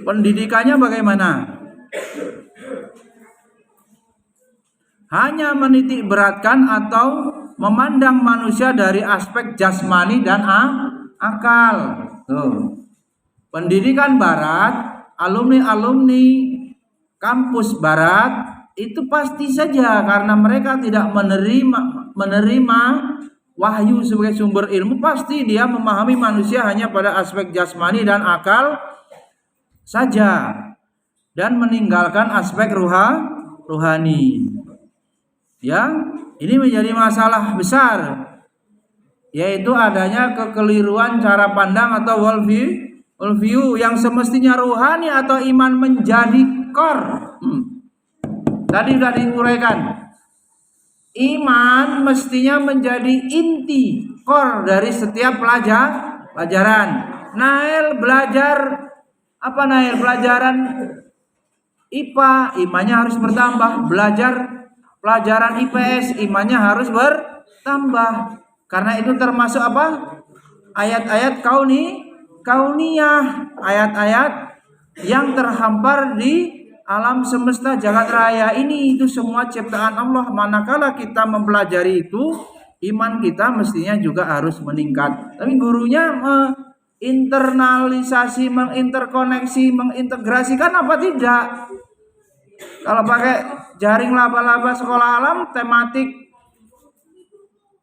pendidikannya bagaimana? Hanya menitik beratkan atau memandang manusia dari aspek jasmani dan akal. Pendidikan barat, alumni kampus barat itu pasti saja karena mereka tidak menerima wahyu sebagai sumber ilmu, pasti dia memahami manusia hanya pada aspek jasmani dan akal saja dan meninggalkan aspek ruhani. Ya, ini menjadi masalah besar, yaitu adanya kekeliruan cara pandang atau worldview yang semestinya ruhani atau iman menjadi core. Tadi sudah diuraikan. Iman mestinya menjadi inti, core dari setiap pelajaran. Nail belajar apa? Nail pelajaran IPA, imannya harus bertambah. Belajar pelajaran IPS, imannya harus bertambah. Karena itu termasuk apa? Ayat-ayat kauniyah, ayat-ayat yang terhampar di alam semesta jagat raya ini. Itu semua ciptaan Allah. Manakala kita mempelajari itu, iman kita mestinya juga harus meningkat. Tapi gurunya internalisasi, menginterkoneksi, mengintegrasikan apa tidak? Kalau pakai jaring laba-laba sekolah alam, tematik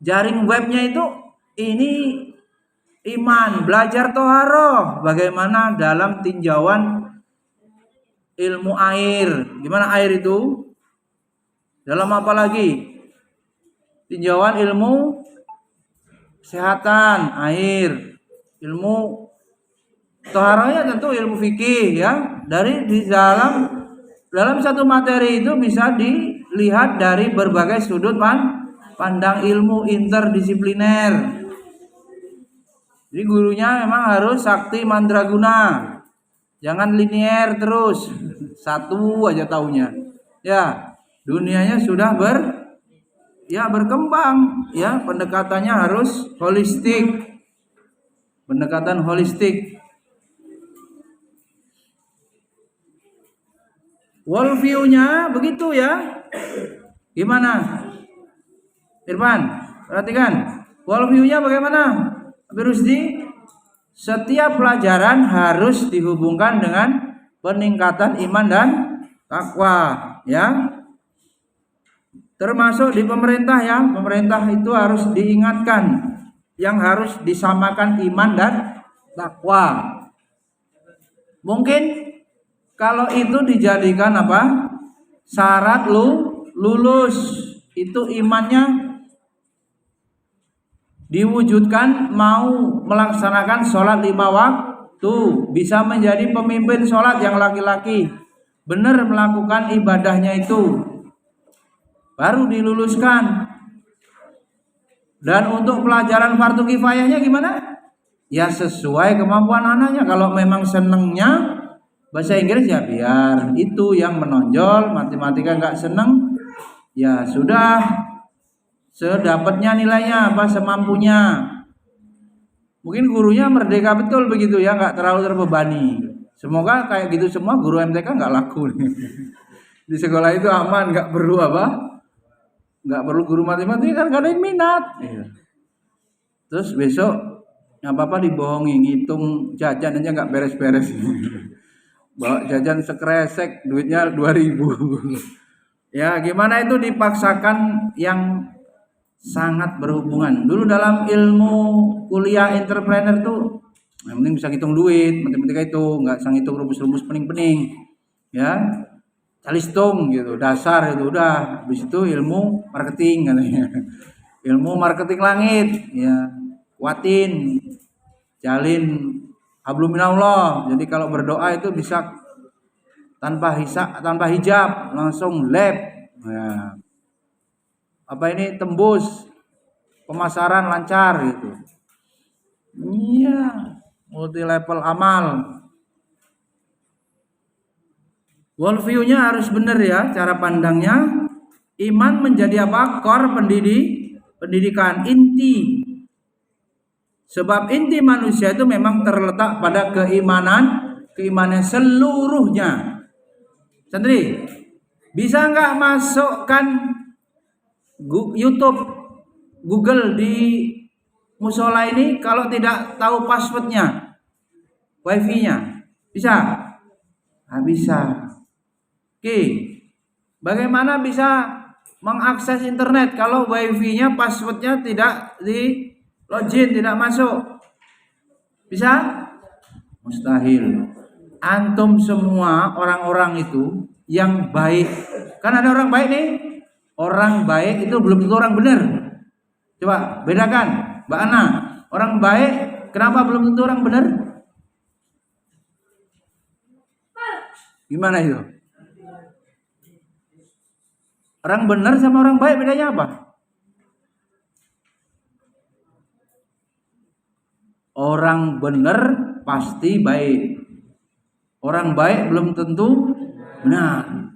jaring webnya itu ini iman, belajar toharoh, bagaimana dalam tinjauan ilmu air. Gimana air itu? Dalam apa lagi? Tinjauan ilmu kesehatan, air. Ilmu toharohnya tentu ilmu fikih ya. Di dalam satu materi itu bisa dilihat dari berbagai sudut pandang ilmu interdisipliner. Jadi gurunya memang harus sakti mandraguna, jangan linier terus. satu aja taunya. Ya, dunianya sudah berkembang, ya, pendekatannya harus holistik. Pendekatan holistik. World view-nya begitu ya. Gimana? Irfan, perhatikan. World view-nya bagaimana? Habib Rusdi, setiap pelajaran harus dihubungkan dengan peningkatan iman dan takwa, ya. Termasuk di pemerintah ya. Pemerintah itu harus diingatkan yang harus disamakan iman dan takwa. Mungkin kalau itu dijadikan apa? Syarat lulus, itu imannya diwujudkan, mau melaksanakan sholat 5 waktu, bisa menjadi pemimpin sholat yang laki-laki, benar melakukan ibadahnya itu, baru diluluskan. Dan untuk pelajaran fardu kifayahnya gimana? Ya sesuai kemampuan anaknya. Kalau memang senengnya bahasa Inggris ya biar itu yang menonjol, matematika nggak seneng, ya sudah sedapatnya nilainya apa semampunya. Mungkin gurunya merdeka betul begitu ya, nggak terlalu terbebani. Semoga kayak gitu semua guru MTK nggak laku di sekolah itu aman, nggak perlu apa? Nggak perlu guru matematika kan gak ada yang minat. Terus besok nggak apa-apa dibohongi, ngitung jajan aja nggak beres-beres. Bawa jajan sekresek, duitnya 2.000. Ya gimana itu dipaksakan yang sangat berhubungan. Dulu dalam ilmu kuliah entrepreneur tuh yang penting bisa ngitung duit, matematika itu nggak bisa ngitung rumus-rumus pening-pening. Ya. Calistung gitu, dasar itu udah. Habis itu ilmu marketing katanya. Ilmu marketing langit, ya. Kuatin, jalin hablum minallah. Jadi kalau berdoa itu bisa tanpa hijab, langsung lab. Ya. Apa ini tembus pemasaran lancar gitu. Iya, multi level amal. World view-nya harus benar ya, cara pandangnya. Iman menjadi apa? Core pendidikan inti. Sebab inti manusia itu memang terletak pada keimanan seluruhnya. Santri, bisa nggak masukkan YouTube, Google di musola ini kalau tidak tahu passwordnya, wifi-nya? Bisa? Nah, bisa. Oke, bagaimana bisa mengakses internet kalau wifi-nya passwordnya tidak di login, tidak masuk? Bisa? Mustahil. Antum semua orang-orang itu yang baik, kan ada orang baik nih. Orang baik itu belum tentu orang benar. Coba bedakan, Mbak Ana. Orang baik kenapa belum tentu orang benar? Gimana itu? Orang benar sama orang baik bedanya apa? Orang benar pasti baik. Orang baik belum tentu benar.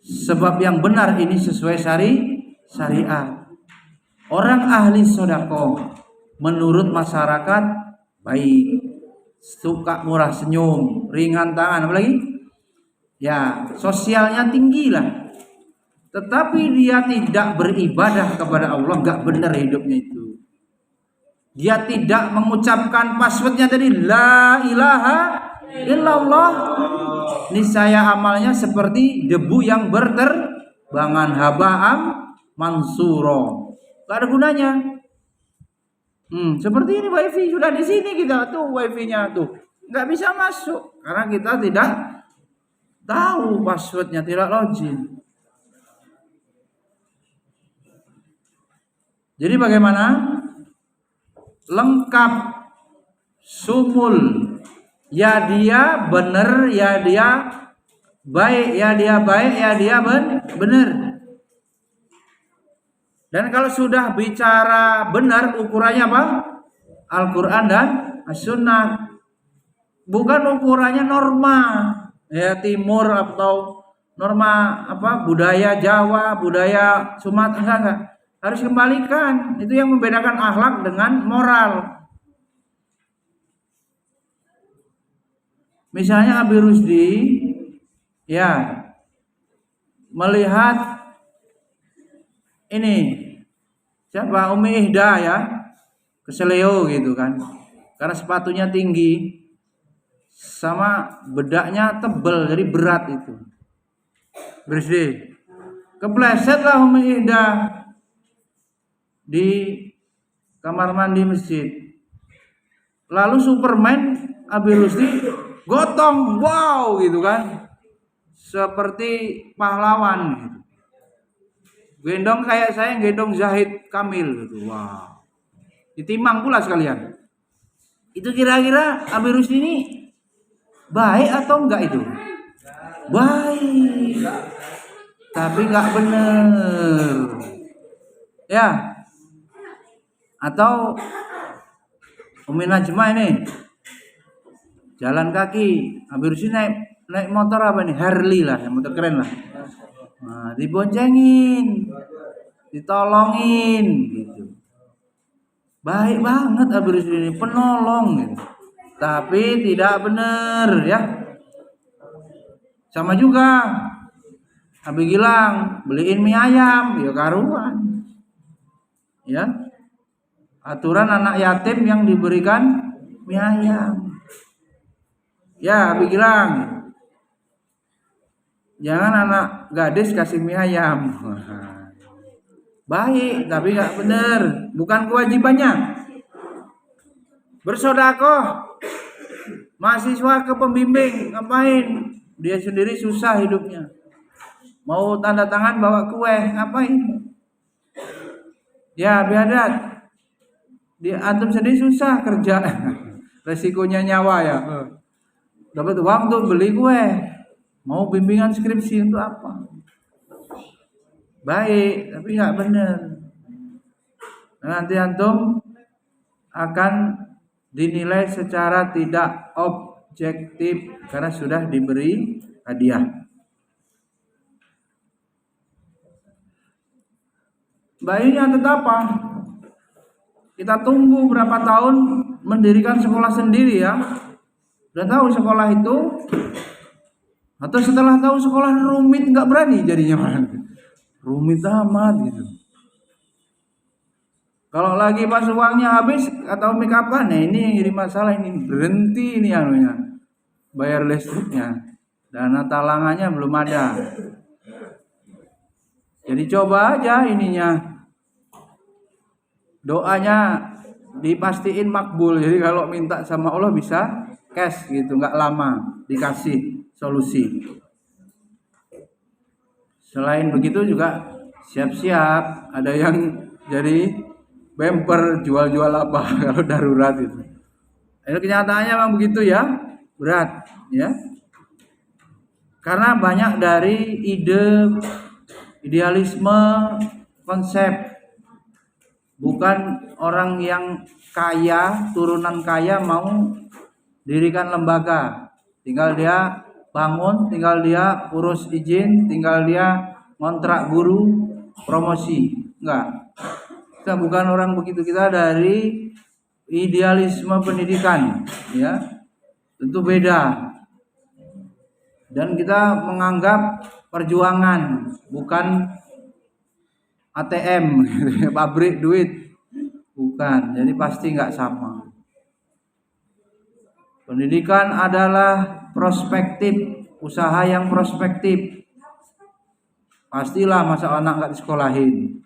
Sebab yang benar ini sesuai syariat. Orang ahli sedekah menurut masyarakat baik, suka murah senyum, ringan tangan, apalagi ya sosialnya tinggi lah. Tetapi dia tidak beribadah kepada Allah, nggak benar hidupnya itu. Dia tidak mengucapkan passwordnya tadi la ilaha illallah. Niscaya amalnya seperti debu yang berterbangan, haba'am mansuro. Gak ada gunanya. Seperti ini wifi sudah di sini kita tuh wifi-nya tuh nggak bisa masuk karena kita tidak tahu passwordnya, tidak login. Jadi bagaimana? Lengkap, sumul. Ya dia benar, ya dia baik, ya dia baik, ya dia benar. Dan kalau sudah bicara benar, ukurannya apa? Al-Quran dan As-Sunnah. Bukan ukurannya norma. ya timur atau norma budaya Jawa, budaya Sumatera enggak. Harus kembalikan. Itu yang membedakan akhlak dengan moral. Misalnya Abi Rusdi ya melihat ini siapa Umi Ihda ya keseleo gitu kan. Karena sepatunya tinggi sama bedaknya tebel jadi berat itu. Rusdi kepleset lah Umi Ihda di kamar mandi masjid. Lalu Superman Abi Rusdi gotong, wow gitu kan, seperti pahlawan gitu. Gendong kayak saya gendong Zahid Kamil gitu, wow. Ditimang pula sekalian. Itu kira-kira Abi Rusdi ini baik atau enggak itu? Baik, tapi enggak bener. Ya, atau Umi Najma ini jalan kaki, Abi Rusdi naik motor apa nih? Harley lah, yang motor keren lah. Nah, diboncengin, ditolongin gitu. Baik banget Abi Rusdi ini, penolong gitu. Tapi tidak benar ya. Sama juga Abi Gilang beliin mie ayam, ya karuan. Ya. Aturan anak yatim yang diberikan mie ayam. Ya, Abi Gilang. Jangan anak gadis kasih mie ayam. Baik, tapi nggak benar. Bukan kewajibannya. Bersedekah. Mahasiswa ke pembimbing ngapain? Dia sendiri susah hidupnya. Mau tanda tangan bawa kue, ngapain? Ya, biadat. Dia antum sendiri susah kerja. Resikonya nyawa ya. Dapat uang untuk beli kue. Mau bimbingan skripsi untuk apa? Baik, tapi nggak benar. Nanti antum akan dinilai secara tidak objektif karena sudah diberi hadiah. Baiknya tetap apa? Kita tunggu berapa tahun mendirikan sekolah sendiri ya. Udah tahu sekolah itu, atau setelah tahu sekolah rumit nggak berani jadinya. Rumit amat gitu. Kalau lagi pas uangnya habis atau make up-an, nah ini yang jadi masalah, ini berhenti ini anunya. Bayar listriknya. Dana talangannya belum ada. Jadi coba aja ininya. Doanya dipastiin makbul. Jadi kalau minta sama Allah bisa cash gitu, nggak lama dikasih solusi. Selain begitu juga siap-siap ada yang jadi bemper jual-jual apa kalau darurat itu. Itu kenyataannya memang begitu ya, berat ya. Karena banyak dari idealisme, konsep. Bukan orang yang kaya, turunan kaya mau dirikan lembaga. Tinggal dia bangun, tinggal dia urus izin, tinggal dia ngontrak guru, promosi. Enggak. Kita bukan orang begitu, kita dari idealisme pendidikan, ya. Tentu beda. Dan kita menganggap perjuangan bukan ATM, pabrik duit, bukan. Jadi pasti nggak sama. Pendidikan adalah prospektif, usaha yang prospektif. Pastilah masa anak nggak disekolahin.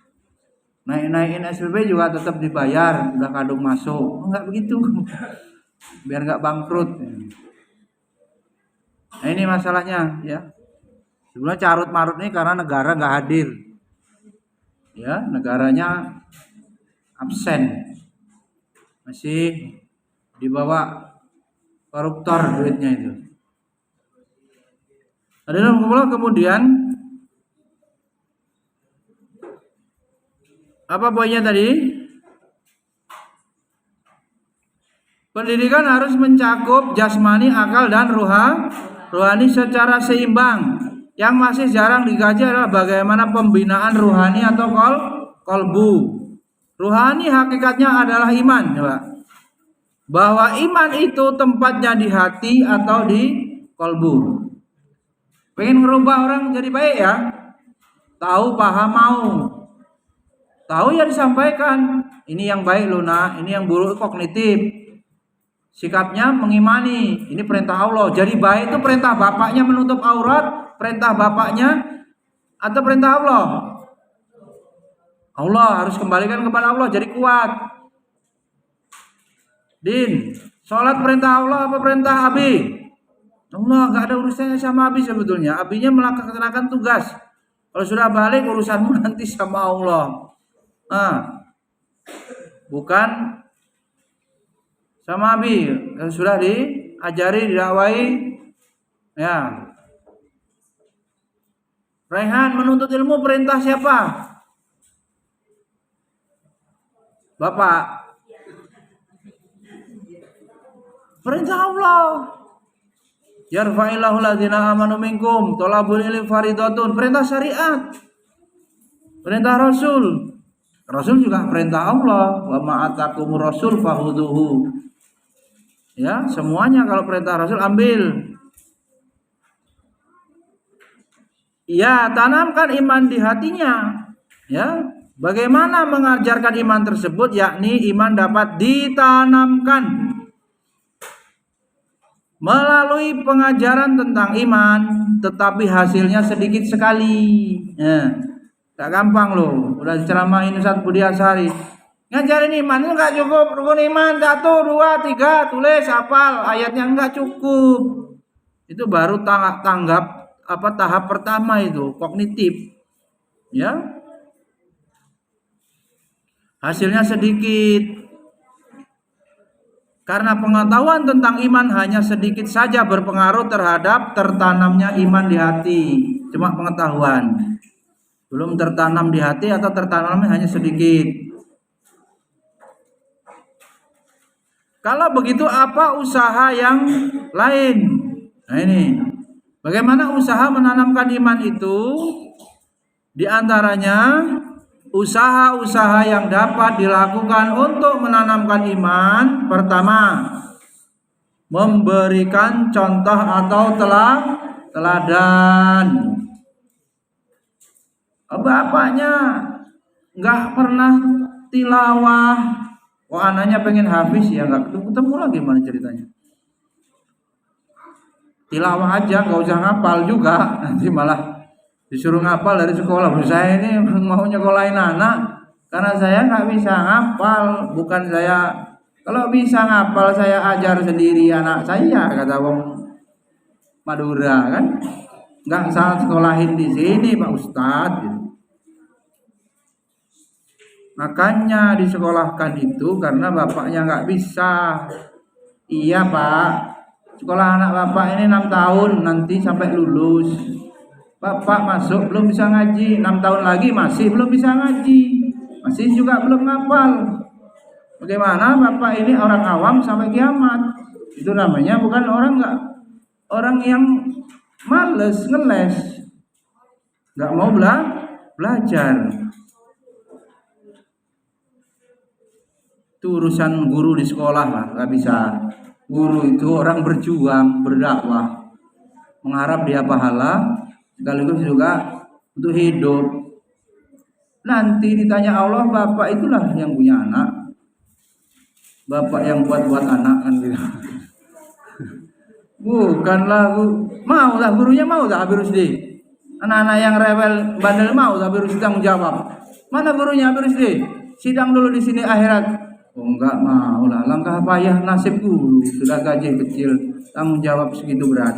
Naik-naikin SPP juga tetap dibayar, udah kadung masuk. Enggak begitu. Biar nggak bangkrut. Nah ini masalahnya ya. Sebenarnya carut marut ini karena negara nggak hadir. Ya, negaranya absen. Masih dibawa koruptor duitnya itu. Kemudian apa poinnya tadi? Pendidikan harus mencakup jasmani, akal dan rohani secara seimbang. Yang masih jarang dikaji adalah bagaimana pembinaan rohani atau kolbu. Rohani hakikatnya adalah iman, coba. Bahwa iman itu tempatnya di hati atau di kolbu. Pengen ngerubah orang jadi baik ya? Tahu, paham, mau. Tahu ya disampaikan. Ini yang baik loh nak, ini yang buruk kognitif. Sikapnya mengimani, ini perintah Allah. Jadi baik itu perintah bapaknya menutup aurat, perintah bapaknya atau perintah Allah? Allah, harus kembalikan kepada Allah, jadi kuat. Din, sholat perintah Allah apa perintah Abi? Allah, gak ada urusannya sama Abi sebetulnya. Abinya melaksanakan tugas. Kalau sudah balik urusanmu nanti sama Allah. Bukan sama Abi. Sudah diajari, didakwai. Ya. Raihan, menuntut ilmu perintah siapa? Bapak. Perintah Allah. Yarfa'illahu ladzina amanu minkum thalabul ilmi faridatun. Perintah syariat. Perintah Rasul. Rasul juga perintah Allah. Wa ma'atakumur rasul fahuduhu. Ya, semuanya kalau perintah Rasul ambil. Ya, tanamkan iman di hatinya. Ya, bagaimana mengajarkan iman tersebut? Yakni iman dapat ditanamkan melalui pengajaran tentang iman, tetapi hasilnya sedikit sekali. Ya, tak gampang loh. Udah diceramain Ustaz Budi Asari. Ngajarin iman itu nggak cukup. Rukun iman 1, 2, 3 tulis hafal. Ayatnya nggak cukup. Itu baru tahap pertama itu kognitif. Ya. Hasilnya sedikit. Karena pengetahuan tentang iman hanya sedikit saja berpengaruh terhadap tertanamnya iman di hati. Cuma pengetahuan. Belum tertanam di hati atau tertanamnya hanya sedikit. Kalau begitu apa usaha yang lain? Nah ini. Bagaimana usaha menanamkan iman itu? Di antaranya usaha-usaha yang dapat dilakukan untuk menanamkan iman. Pertama, memberikan contoh atau teladan. Bapaknya nggak pernah tilawah. Anaknya pengen habis ya nggak ketemu lagi, gimana ceritanya? Tilawah aja, nggak usah ngapal juga. Nanti malah disuruh ngapal dari sekolah. Saya ini mau nyekolahin anak karena saya nggak bisa ngapal. Bukan saya, kalau bisa ngapal saya ajar sendiri anak saya, kata wong Madura kan. Nggak salah sekolahin di sini Pak Ustadz. Makanya disekolahkan itu karena bapaknya nggak bisa. Iya Pak, sekolah anak bapak ini 6 tahun nanti sampai lulus. Bapak masuk belum bisa ngaji, 6 tahun lagi masih belum bisa ngaji, masih juga belum ngapal. Bagaimana bapak ini orang awam sampai kiamat? Itu namanya bukan orang yang males ngeles, nggak mau belajar. Itu urusan guru di sekolah lah, nggak bisa. Guru itu orang berjuang, berdakwah, mengharap dia pahala, sekaligus juga untuk hidup. Nanti ditanya Allah, bapak itulah yang punya anak, bapak yang buat anak kan gitu. Bukanlah mau lah gurunya mau tak Habib Rusdi. Anak-anak yang rewel bandel mau tak Habib Rusdi tanggung jawab. Mana gurunya Habib Rusdi? Sidang dulu di sini akhirat. Enggak mau lah, langkah payah nasib guru, sudah gaji kecil, tanggung jawab segitu berat.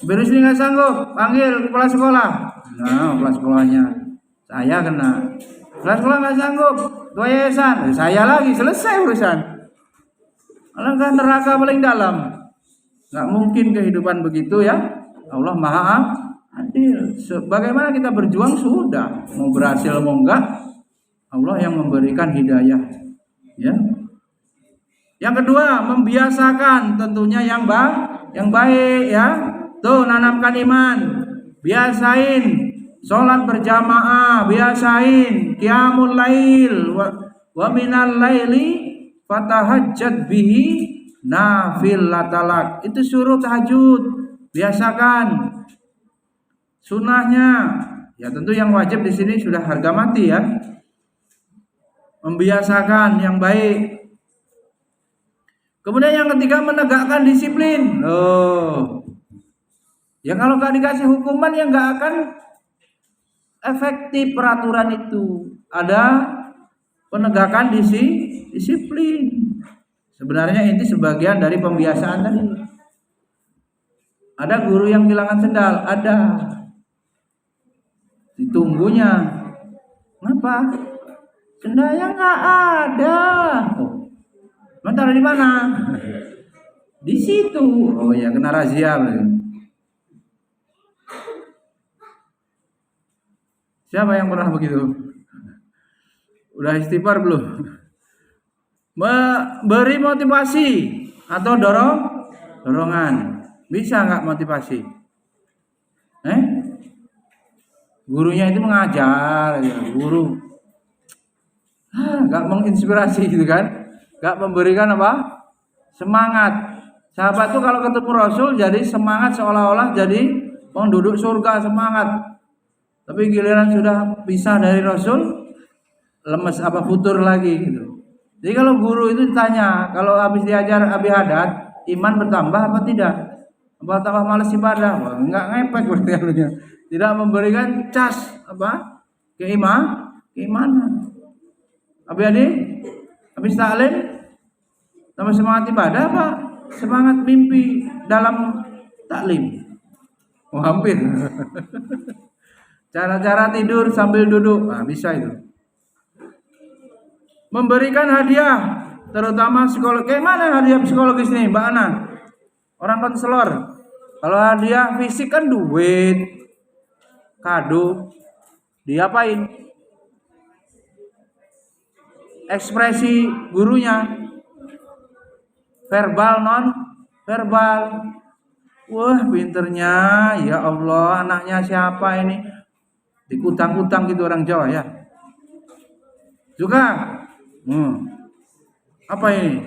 Habib Rusdi nggak sanggup, panggil kepala sekolah. Nah, kepala sekolahnya saya kena. Kepala sekolah nggak sanggup, ketua yayasan, saya lagi, selesai urusan. Alangkah neraka paling dalam. Nggak mungkin kehidupan begitu ya. Allah Maha Adil. Bagaimana kita berjuang sudah, mau berhasil mau enggak, Allah yang memberikan hidayah. Ya. Yang kedua, membiasakan tentunya yang yang baik ya. Tuh nanamkan iman. Biasain sholat berjamaah, biasain qiyamul lail wa minal laili fatahajjat bihi nafilatalak. Itu suruh tahajud. Biasakan sunnahnya. Ya tentu yang wajib di sini sudah harga mati ya. Membiasakan yang baik. Kemudian yang ketiga menegakkan disiplin. Ya kalau nggak dikasih hukuman ya nggak akan efektif peraturan itu. Ada penegakan disiplin. Sebenarnya ini sebagian dari pembiasaan tadi. Ada guru yang kehilangan sendal, ada. Ditunggunya. Kenapa? Sendalnya nggak ada. Taruh di mana? Di situ. Oh ya kena razia. Siapa yang pernah begitu? Udah istighfar belum? Beri motivasi atau dorongan. Bisa nggak motivasi? Gurunya itu mengajar, guru nggak menginspirasi gitu kan? Nggak memberikan apa? Semangat. Sahabat tuh kalau ketemu Rasul jadi semangat seolah-olah jadi penduduk surga, semangat. Tapi giliran sudah pisah dari Rasul, lemes apa futur lagi gitu. Jadi kalau guru itu ditanya, kalau habis diajar Abi Haddad, iman bertambah apa tidak? Apa tambah malas ibadah? Wah, enggak ngepek berarti artinya. Tidak memberikan cas apa? Keimanan. Abi Adi habis taklim tambah semangat ibadah apa? Semangat mimpi dalam taklim. Oh, hampir. Cara-cara tidur sambil duduk. Nah, bisa itu. Memberikan hadiah, terutama psikolog. Kayak mana hadiah psikologis nih, Mbak Ana? Orang konselor. Kalau hadiah fisik kan duit, kado, diapain? Ekspresi gurunya, verbal non verbal. Wah pinternya, ya Allah, anaknya siapa ini? Dikutang-kutang gitu orang Jawa ya. Juga, apa ini?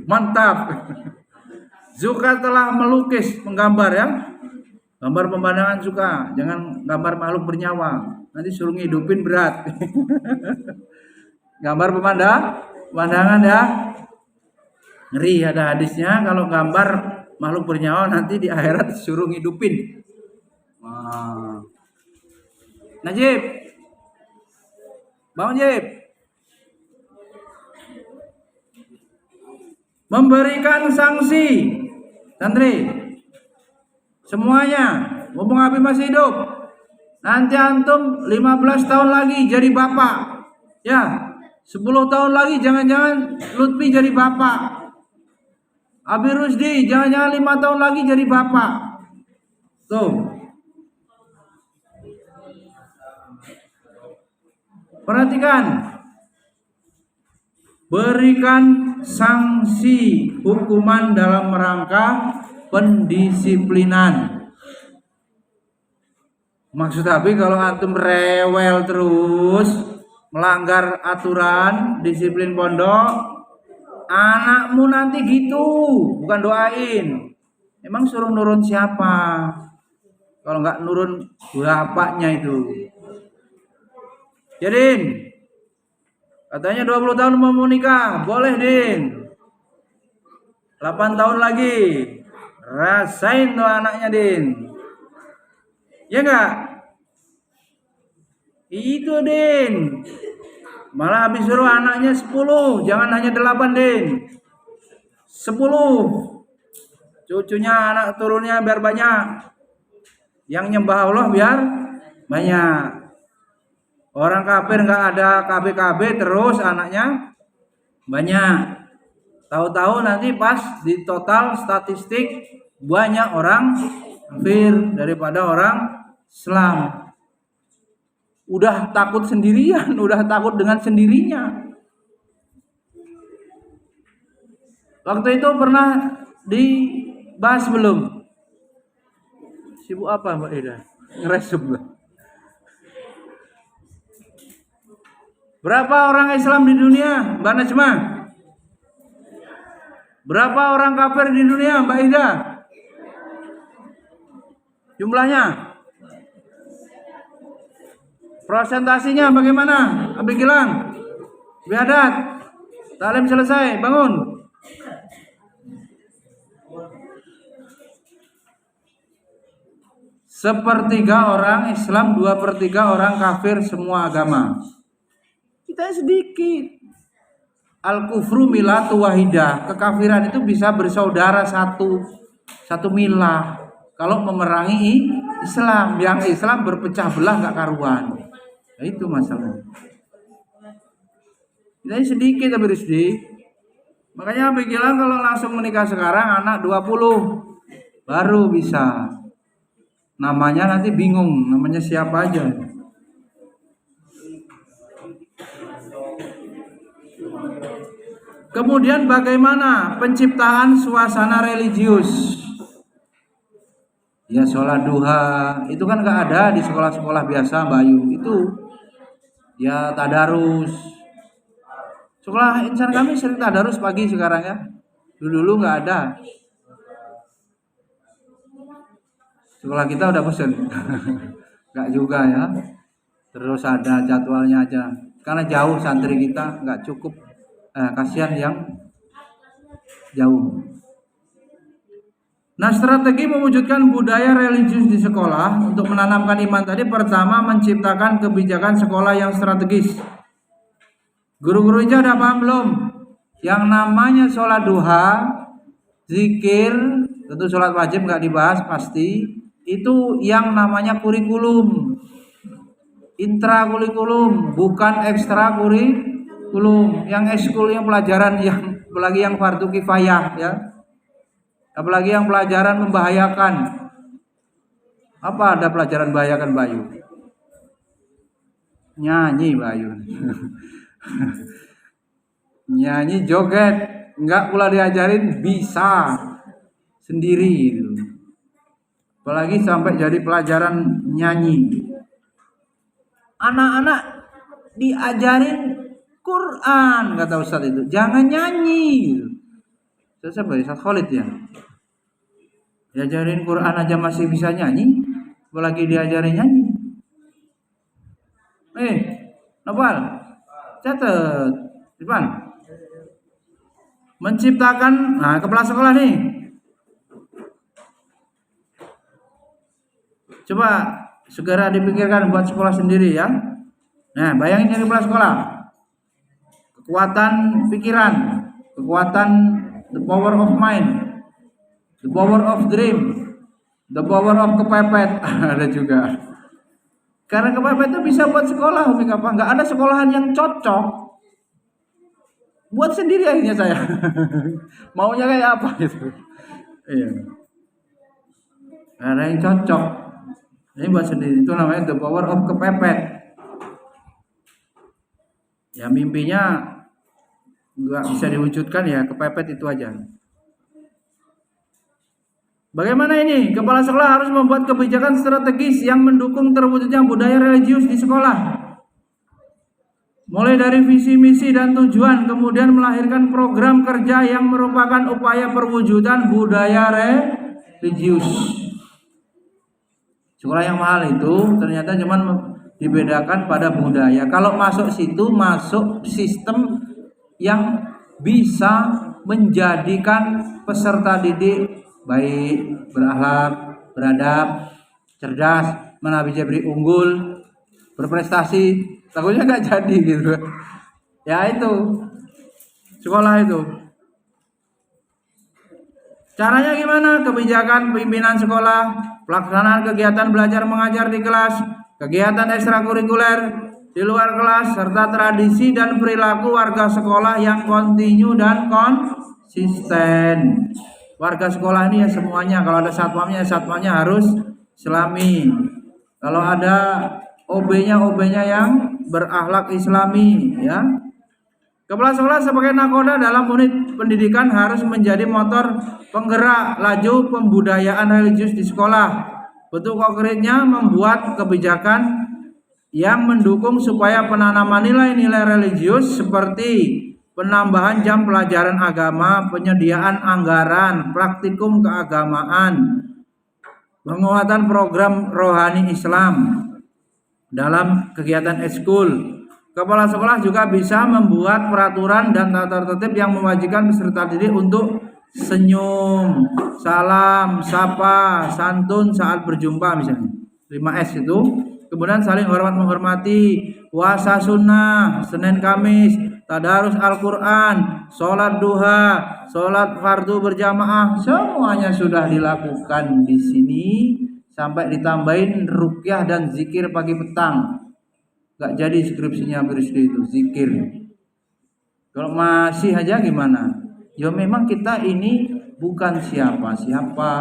Mantap. Zuka telah melukis, menggambar ya. Gambar pemandangan suka, jangan gambar makhluk bernyawa. Nanti suruh ngidupin berat. Gambar pemandangan ya. Ngeri ada hadisnya kalau gambar makhluk bernyawa nanti di akhirat suruh ngidupin. Wah. Najib. Bangun Jib. Memberikan sanksi. Santri. Semuanya, mumpung Abi masih hidup. Nanti antum 15 tahun lagi jadi bapak. Ya, 10 tahun lagi jangan-jangan Lutfi jadi bapak. Abi Rusdi jangan-jangan 5 tahun lagi jadi bapak. Tuh. Perhatikan. Berikan sanksi hukuman dalam rangka pendisiplinan. Maksud Abi kalau antum rewel terus melanggar aturan disiplin pondok, anakmu nanti gitu, bukan doain. Emang suruh nurun siapa? Kalau nggak nurun bapaknya itu. Jadin, katanya 20 tahun mau nikah, boleh Din. 8 tahun lagi, rasain tuh anaknya Din. Ya enggak? Itu Din. Malah habis suruh anaknya 10, jangan hanya 8 Din. 10. Cucunya anak turunnya biar banyak. Yang nyembah Allah biar banyak. Orang kafir enggak ada KB-KB terus anaknya banyak. Tahu-tahu nanti pas di total statistik banyak orang kafir daripada orang Islam. Udah takut sendirian, udah takut dengan sendirinya. Waktu itu pernah dibahas belum? Sibuk apa Mbak Ida? Ngeresep lah. Berapa orang Islam di dunia, Mbak Najma? Berapa orang kafir di dunia, Mbak Ida? Jumlahnya? Prosentasinya bagaimana? Abi Gilang, Biadat, taklim selesai, bangun. Sepertiga orang Islam, 2/3 orang kafir semua agama. Kita sedikit. Al-kufru milatu wahidah. Kekafiran itu bisa bersaudara satu milah. Kalau memerangi Islam, yang Islam berpecah belah nggak karuan. Nah, itu masalahnya. Kita sedikit tapi Rusdi. Makanya bilang kalau langsung menikah sekarang anak 20 baru bisa. Namanya nanti bingung, namanya siapa aja. Kemudian bagaimana penciptaan suasana religius? Ya sholat duha, itu kan nggak ada di sekolah-sekolah biasa Mbak Ayu. Itu ya tadarus. Sekolah insan kami sering tadarus pagi sekarang ya. Dulu nggak ada. Sekolah kita udah pesen. Nggak juga ya. Terus ada jadwalnya aja. Karena jauh santri kita nggak cukup. Kasihan yang jauh. Nah, strategi mewujudkan budaya religius di sekolah untuk menanamkan iman tadi, pertama menciptakan kebijakan sekolah yang strategis. Guru-guru aja udah paham belum? Yang namanya sholat duha, zikir, tentu sholat wajib nggak dibahas pasti. Itu yang namanya kurikulum, intra-kurikulum, bukan ekstra-kurikulum. Yang ekskul yang pelajaran yang apalagi yang fardu kifayah ya. Apalagi yang pelajaran membahayakan. Apa ada pelajaran membahayakan Bayu? Nyanyi Bayu. Nyanyi joget, enggak pula diajarin bisa sendiri gitu. Apalagi sampai jadi pelajaran nyanyi. Anak-anak diajarin Quran kata Ustaz itu, jangan nyanyi gitu. Saya Ustaz Khalid ya. Diajarin Quran aja masih bisa nyanyi, apalagi diajarin nyanyi. Nopal, catat, Irfan. Menciptakan, kepala sekolah nih. Coba segera dipikirkan buat sekolah sendiri ya. Nah, bayangin jadi kepala sekolah. Kekuatan pikiran, kekuatan the power of mind, the power of dream, the power of kepepet. Ada juga. Karena kepepet itu bisa buat sekolah, Umi Kapang. Nggak ada sekolahan yang cocok. Buat sendiri akhirnya saya. Maunya kayak apa gitu. Iya. Ada yang cocok. Ini buat sendiri. Itu namanya the power of kepepet. Ya mimpinya nggak bisa diwujudkan ya kepepet itu aja. Bagaimana ini? Kepala sekolah harus membuat kebijakan strategis yang mendukung terwujudnya budaya religius di sekolah. Mulai dari visi, misi, dan tujuan, kemudian melahirkan program kerja yang merupakan upaya perwujudan budaya religius. Sekolah yang mahal itu ternyata cuma dibedakan pada budaya. Kalau masuk situ, masuk sistem yang bisa menjadikan peserta didik baik, berakhlak, beradab, cerdas, mana bisa beri unggul, berprestasi. Takutnya nggak jadi gitu. Ya itu sekolah itu. Caranya gimana? Kebijakan pimpinan sekolah, pelaksanaan kegiatan belajar mengajar di kelas, kegiatan ekstrakurikuler di luar kelas, serta tradisi dan perilaku warga sekolah yang kontinu dan konsisten. Warga sekolah ini ya semuanya, kalau ada satpamnya harus Islami. Kalau ada OB-nya yang berakhlak Islami, ya. Kepala sekolah sebagai nakoda dalam unit pendidikan harus menjadi motor penggerak laju pembudayaan religius di sekolah. Bentuk konkretnya membuat kebijakan yang mendukung supaya penanaman nilai-nilai religius seperti penambahan jam pelajaran agama, penyediaan anggaran, praktikum keagamaan, penguatan program rohani Islam dalam kegiatan ekskul. Kepala sekolah juga bisa membuat peraturan dan tata tertib yang mewajibkan peserta didik untuk senyum, salam, sapa, santun saat berjumpa misalnya. 5S itu. Kemudian saling hormat menghormati, puasa sunnah, Senin Kamis, tadarus Al-Quran, sholat duha, sholat fardu berjamaah, semuanya sudah dilakukan di sini sampai ditambahin ruqyah dan zikir pagi petang. Gak jadi skripsinya Birisdi itu zikir. Kalau masih aja gimana? Ya memang kita ini bukan siapa-siapa,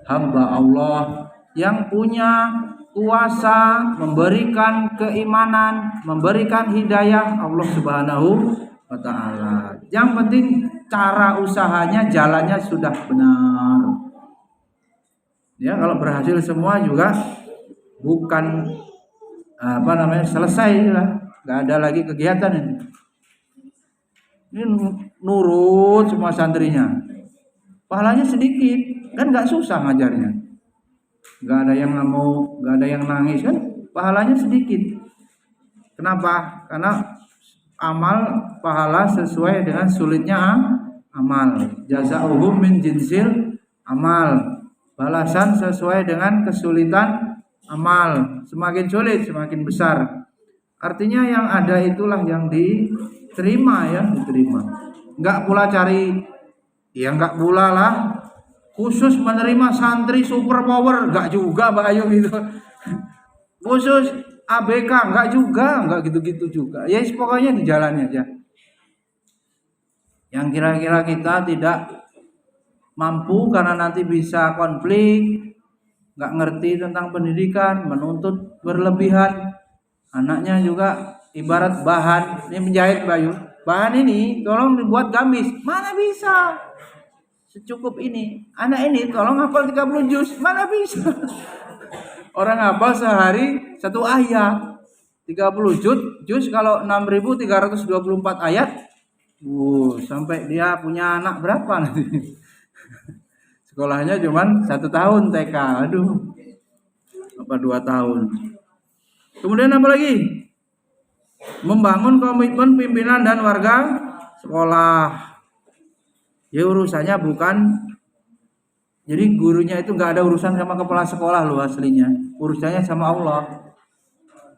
hamba Allah yang punya kuasa memberikan keimanan, memberikan hidayah Allah Subhanahu wa taala. Yang penting cara usahanya, jalannya sudah benar. Ya, kalau berhasil semua juga bukan selesai lah, nggak ada lagi kegiatan ini. Ini nurut semua santrinya, pahalanya sedikit, kan nggak susah ngajarnya, nggak ada yang mau, nggak ada yang nangis kan, pahalanya sedikit. Kenapa? Karena amal pahala sesuai dengan sulitnya amal. Jazaohum min jinsil amal, balasan sesuai dengan kesulitan amal. Semakin sulit semakin besar. Artinya yang ada itulah yang diterima ya, diterima. Enggak pula cari, ya enggak pula lah khusus menerima santri super power, enggak juga Mbak Ayu gitu. Khusus ABK enggak juga, enggak gitu-gitu juga. Ya pokoknya di jalannya aja. Yang kira-kira kita tidak mampu karena nanti bisa konflik, nggak ngerti tentang pendidikan, menuntut berlebihan. Anaknya juga ibarat bahan, ini menjahit Bayu. Bahan ini tolong dibuat gamis, mana bisa? Secukup ini. Anak ini tolong hafal 30 juz, mana bisa? Orang hafal sehari 1 ayat. 30 juz kalau 6.324 ayat. Sampai dia punya anak berapa nanti? Sekolahnya cuman 1 tahun TK, aduh, apa 2 tahun. Kemudian apa lagi? Membangun komitmen pimpinan dan warga sekolah. Ya urusannya bukan, jadi gurunya itu nggak ada urusan sama kepala sekolah loh aslinya. Urusannya sama Allah.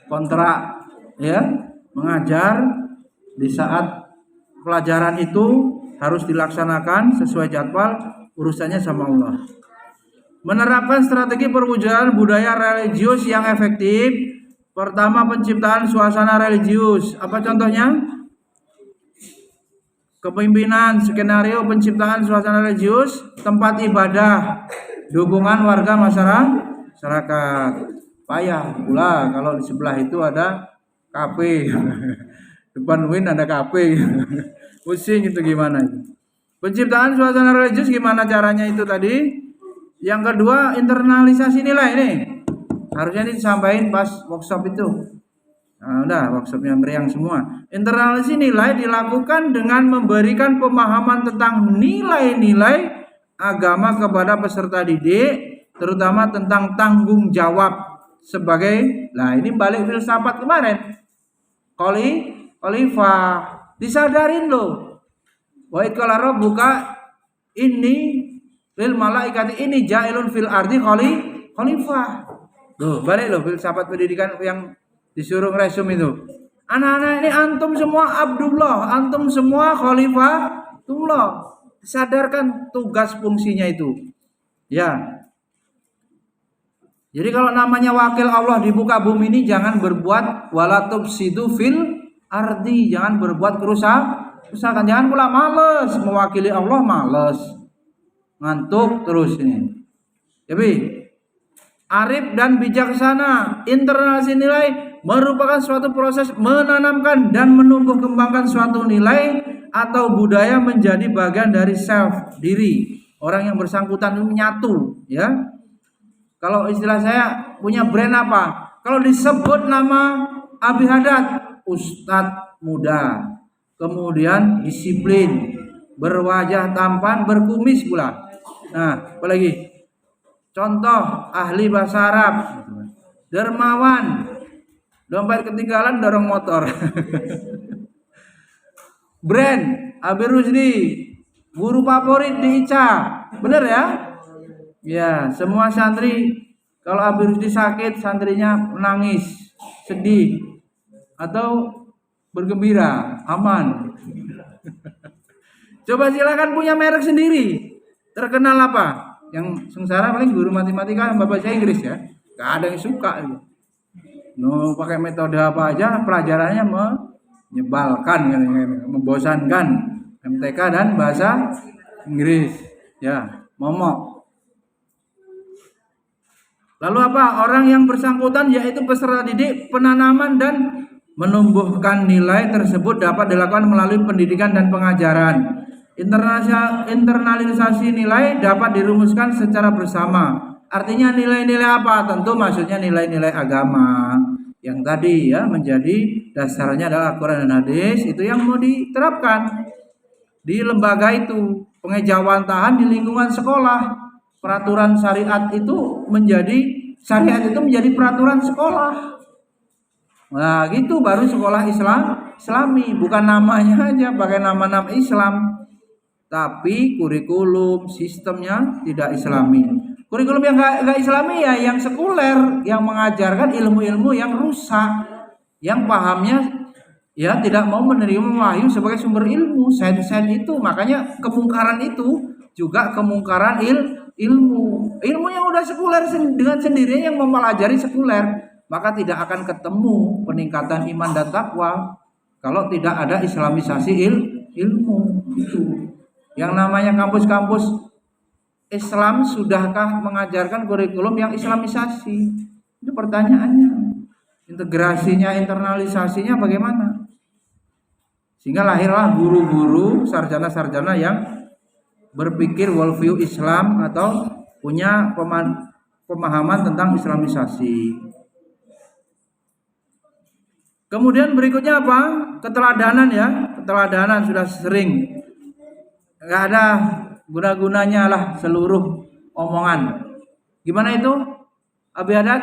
Kontrak ya, mengajar di saat pelajaran itu harus dilaksanakan sesuai jadwal. Urusannya sama Allah. Menerapkan strategi perwujudan budaya religius yang efektif. Pertama, penciptaan suasana religius. Apa contohnya? Kepemimpinan, skenario penciptaan suasana religius, tempat ibadah, dukungan warga masyarakat. Payah pula kalau di sebelah itu ada kafe. Depan UIN ada kafe. Pusing itu gimana itu? Penciptaan suasana religius gimana caranya itu tadi? Yang kedua, internalisasi nilai nih. Harusnya ini disampaikan pas workshop itu. Nah, udah workshopnya meriang semua. Internalisasi nilai dilakukan dengan memberikan pemahaman tentang nilai-nilai agama kepada peserta didik, terutama tentang tanggung jawab sebagai. Nah, ini balik filsafat kemarin. Khalifah disadarin loh. Wa idqala rabbuka inni lil malaikati ini ja'ilun fil ardi khalifah. Loh, balik loh filsafat pendidikan yang disuruh ngeresum itu. Anak-anak ini antum semua Abdullah, antum semua Khalifatullah. Sadarkan tugas fungsinya itu. Ya. Jadi kalau namanya wakil Allah di muka bumi ini jangan berbuat wala tufsidu fil ardi, jangan berbuat kerusakan. Misalkan jangan pula males mewakili Allah, males ngantuk terus ini. Jadi arif dan bijaksana. Internalisasi nilai merupakan suatu proses menanamkan dan menumbuh kembangkan suatu nilai atau budaya menjadi bagian dari self diri. Orang yang bersangkutan itu menyatu, ya. Kalau istilah saya punya brand apa? Kalau disebut nama Abi Haddad, Ustadz muda, kemudian disiplin, berwajah tampan, berkumis pula. Nah, apalagi? Contoh ahli bahasa Arab, dermawan, dompet ketinggalan dorong motor. Brand Abi Rusdi, guru favorit di ICA, bener ya? Ya, semua santri kalau Abi Rusdi sakit, santrinya menangis, sedih, atau bergembira, aman. Coba silakan punya merek sendiri. Terkenal apa? Yang sengsara paling guru matematika dan bahasa Inggris ya. Gak ada yang suka gitu. No, pakai metode apa aja pelajarannya menyebalkan, membosankan. MTK dan bahasa Inggris. Ya, momok. Lalu apa? Orang yang bersangkutan yaitu peserta didik, penanaman dan menumbuhkan nilai tersebut dapat dilakukan melalui pendidikan dan pengajaran. Internalisasi nilai dapat dirumuskan secara bersama. Artinya nilai-nilai apa? Tentu maksudnya nilai-nilai agama. Yang tadi ya menjadi dasarnya adalah Al-Quran dan hadis, itu yang mau diterapkan di lembaga itu. Pengejawantahan di lingkungan sekolah. Peraturan syariat itu menjadi peraturan sekolah. Nah, gitu baru sekolah Islami, bukan namanya aja pakai nama-nama Islam. Tapi kurikulum sistemnya tidak Islami. Kurikulum yang enggak Islami ya yang sekuler, yang mengajarkan ilmu-ilmu yang rusak, yang pahamnya ya tidak mau menerima wahyu sebagai sumber ilmu. Sen itu makanya kemungkaran itu juga kemungkaran ilmu yang udah sekuler dengan sendirinya yang mempelajari sekuler, maka tidak akan ketemu peningkatan iman dan takwa kalau tidak ada islamisasi ilmu itu. Yang namanya kampus-kampus Islam sudahkah mengajarkan kurikulum yang islamisasi? Itu pertanyaannya. Integrasinya, internalisasinya bagaimana? Sehingga lahirlah guru-guru, sarjana-sarjana yang berpikir worldview Islam atau punya pemahaman tentang islamisasi. Kemudian berikutnya apa? Keteladanan ya. Keteladanan sudah sering. Nggak ada guna-gunanya lah seluruh omongan. Gimana itu? Abi Haddad,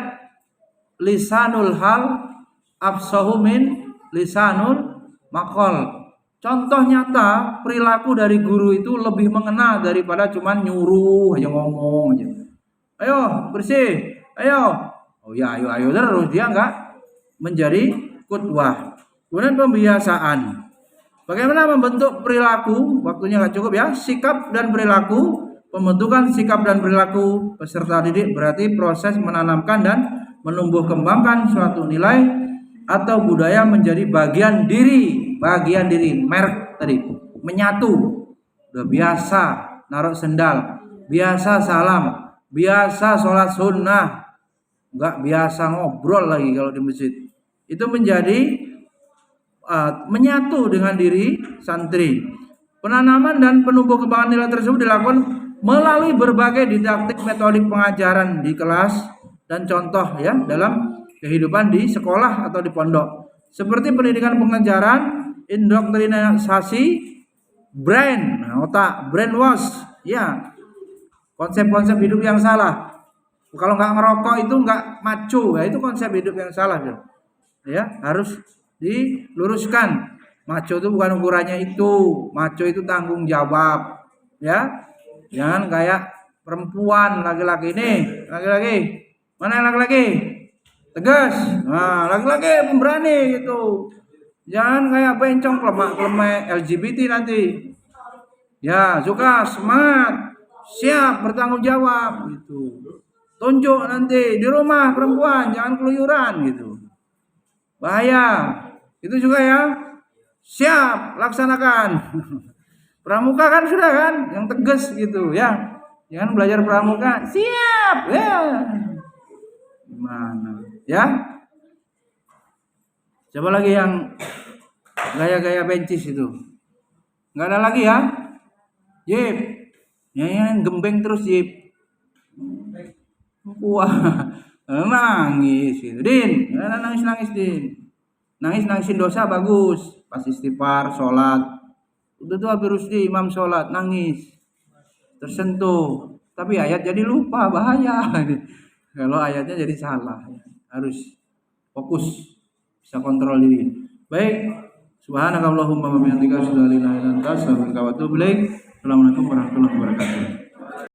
lisanul hal afsahu min lisanul maqal. Contoh nyata perilaku dari guru itu lebih mengena daripada cuman nyuruh aja ngomong aja. Ayo bersih, ayo. Oh ya ayo terus, dia enggak menjadi qudwah. Kemudian pembiasaan. Bagaimana membentuk perilaku? Waktunya enggak cukup ya. Sikap dan perilaku. Pembentukan sikap dan perilaku peserta didik berarti proses menanamkan dan menumbuh kembangkan suatu nilai atau budaya menjadi bagian diri, merek tadi, menyatu. Udah biasa naruh sendal, biasa salam, biasa sholat sunnah, nggak biasa ngobrol lagi kalau di masjid. Itu menjadi menyatu dengan diri santri. Penanaman dan penumbuh kembangan nilai tersebut dilakukan melalui berbagai didaktik metodik pengajaran di kelas dan contoh ya dalam kehidupan di sekolah atau di pondok. Seperti pendidikan pengajaran, indoktrinasi, brain, otak, brainwash, ya. Konsep-konsep hidup yang salah. Kalau nggak ngerokok itu nggak maco, ya itu konsep hidup yang salah, ya harus diluruskan. Maco itu bukan ukurannya itu, maco itu tanggung jawab, ya. Jangan kayak perempuan, laki-laki nih, laki-laki, mana yang laki-laki? Tegas, nah laki-laki pemberani gitu. Jangan kayak bencong klemek LGBT nanti. Ya suka semangat, siap bertanggung jawab gitu. Tunjuk nanti di rumah perempuan, jangan keluyuran gitu. Bahaya. Itu juga ya. Siap laksanakan. Pramuka kan sudah kan, yang tegas gitu ya. Jangan belajar pramuka, siap ya. Gimana? Ya? Coba lagi yang gaya-gaya bencis itu. Nggak ada lagi ya? Jip. Yang gembeng terus Jip. Wah, nangis gitu. Din, jangan nangis-nangis Din. Nangis-nangisin dosa bagus. Pas istighfar, sholat. Udah tuh habis di imam sholat, nangis. Tersentuh. Tapi ayat jadi lupa, bahaya. Kalau ayatnya jadi salah. Harus fokus. Bisa kontrol diri. Baik. Subhanakallahumma wa bihamdika asyhadu an la ilaha illa anta astaghfiruka wa atubu ilaik. Assalamualaikum warahmatullahi wabarakatuh.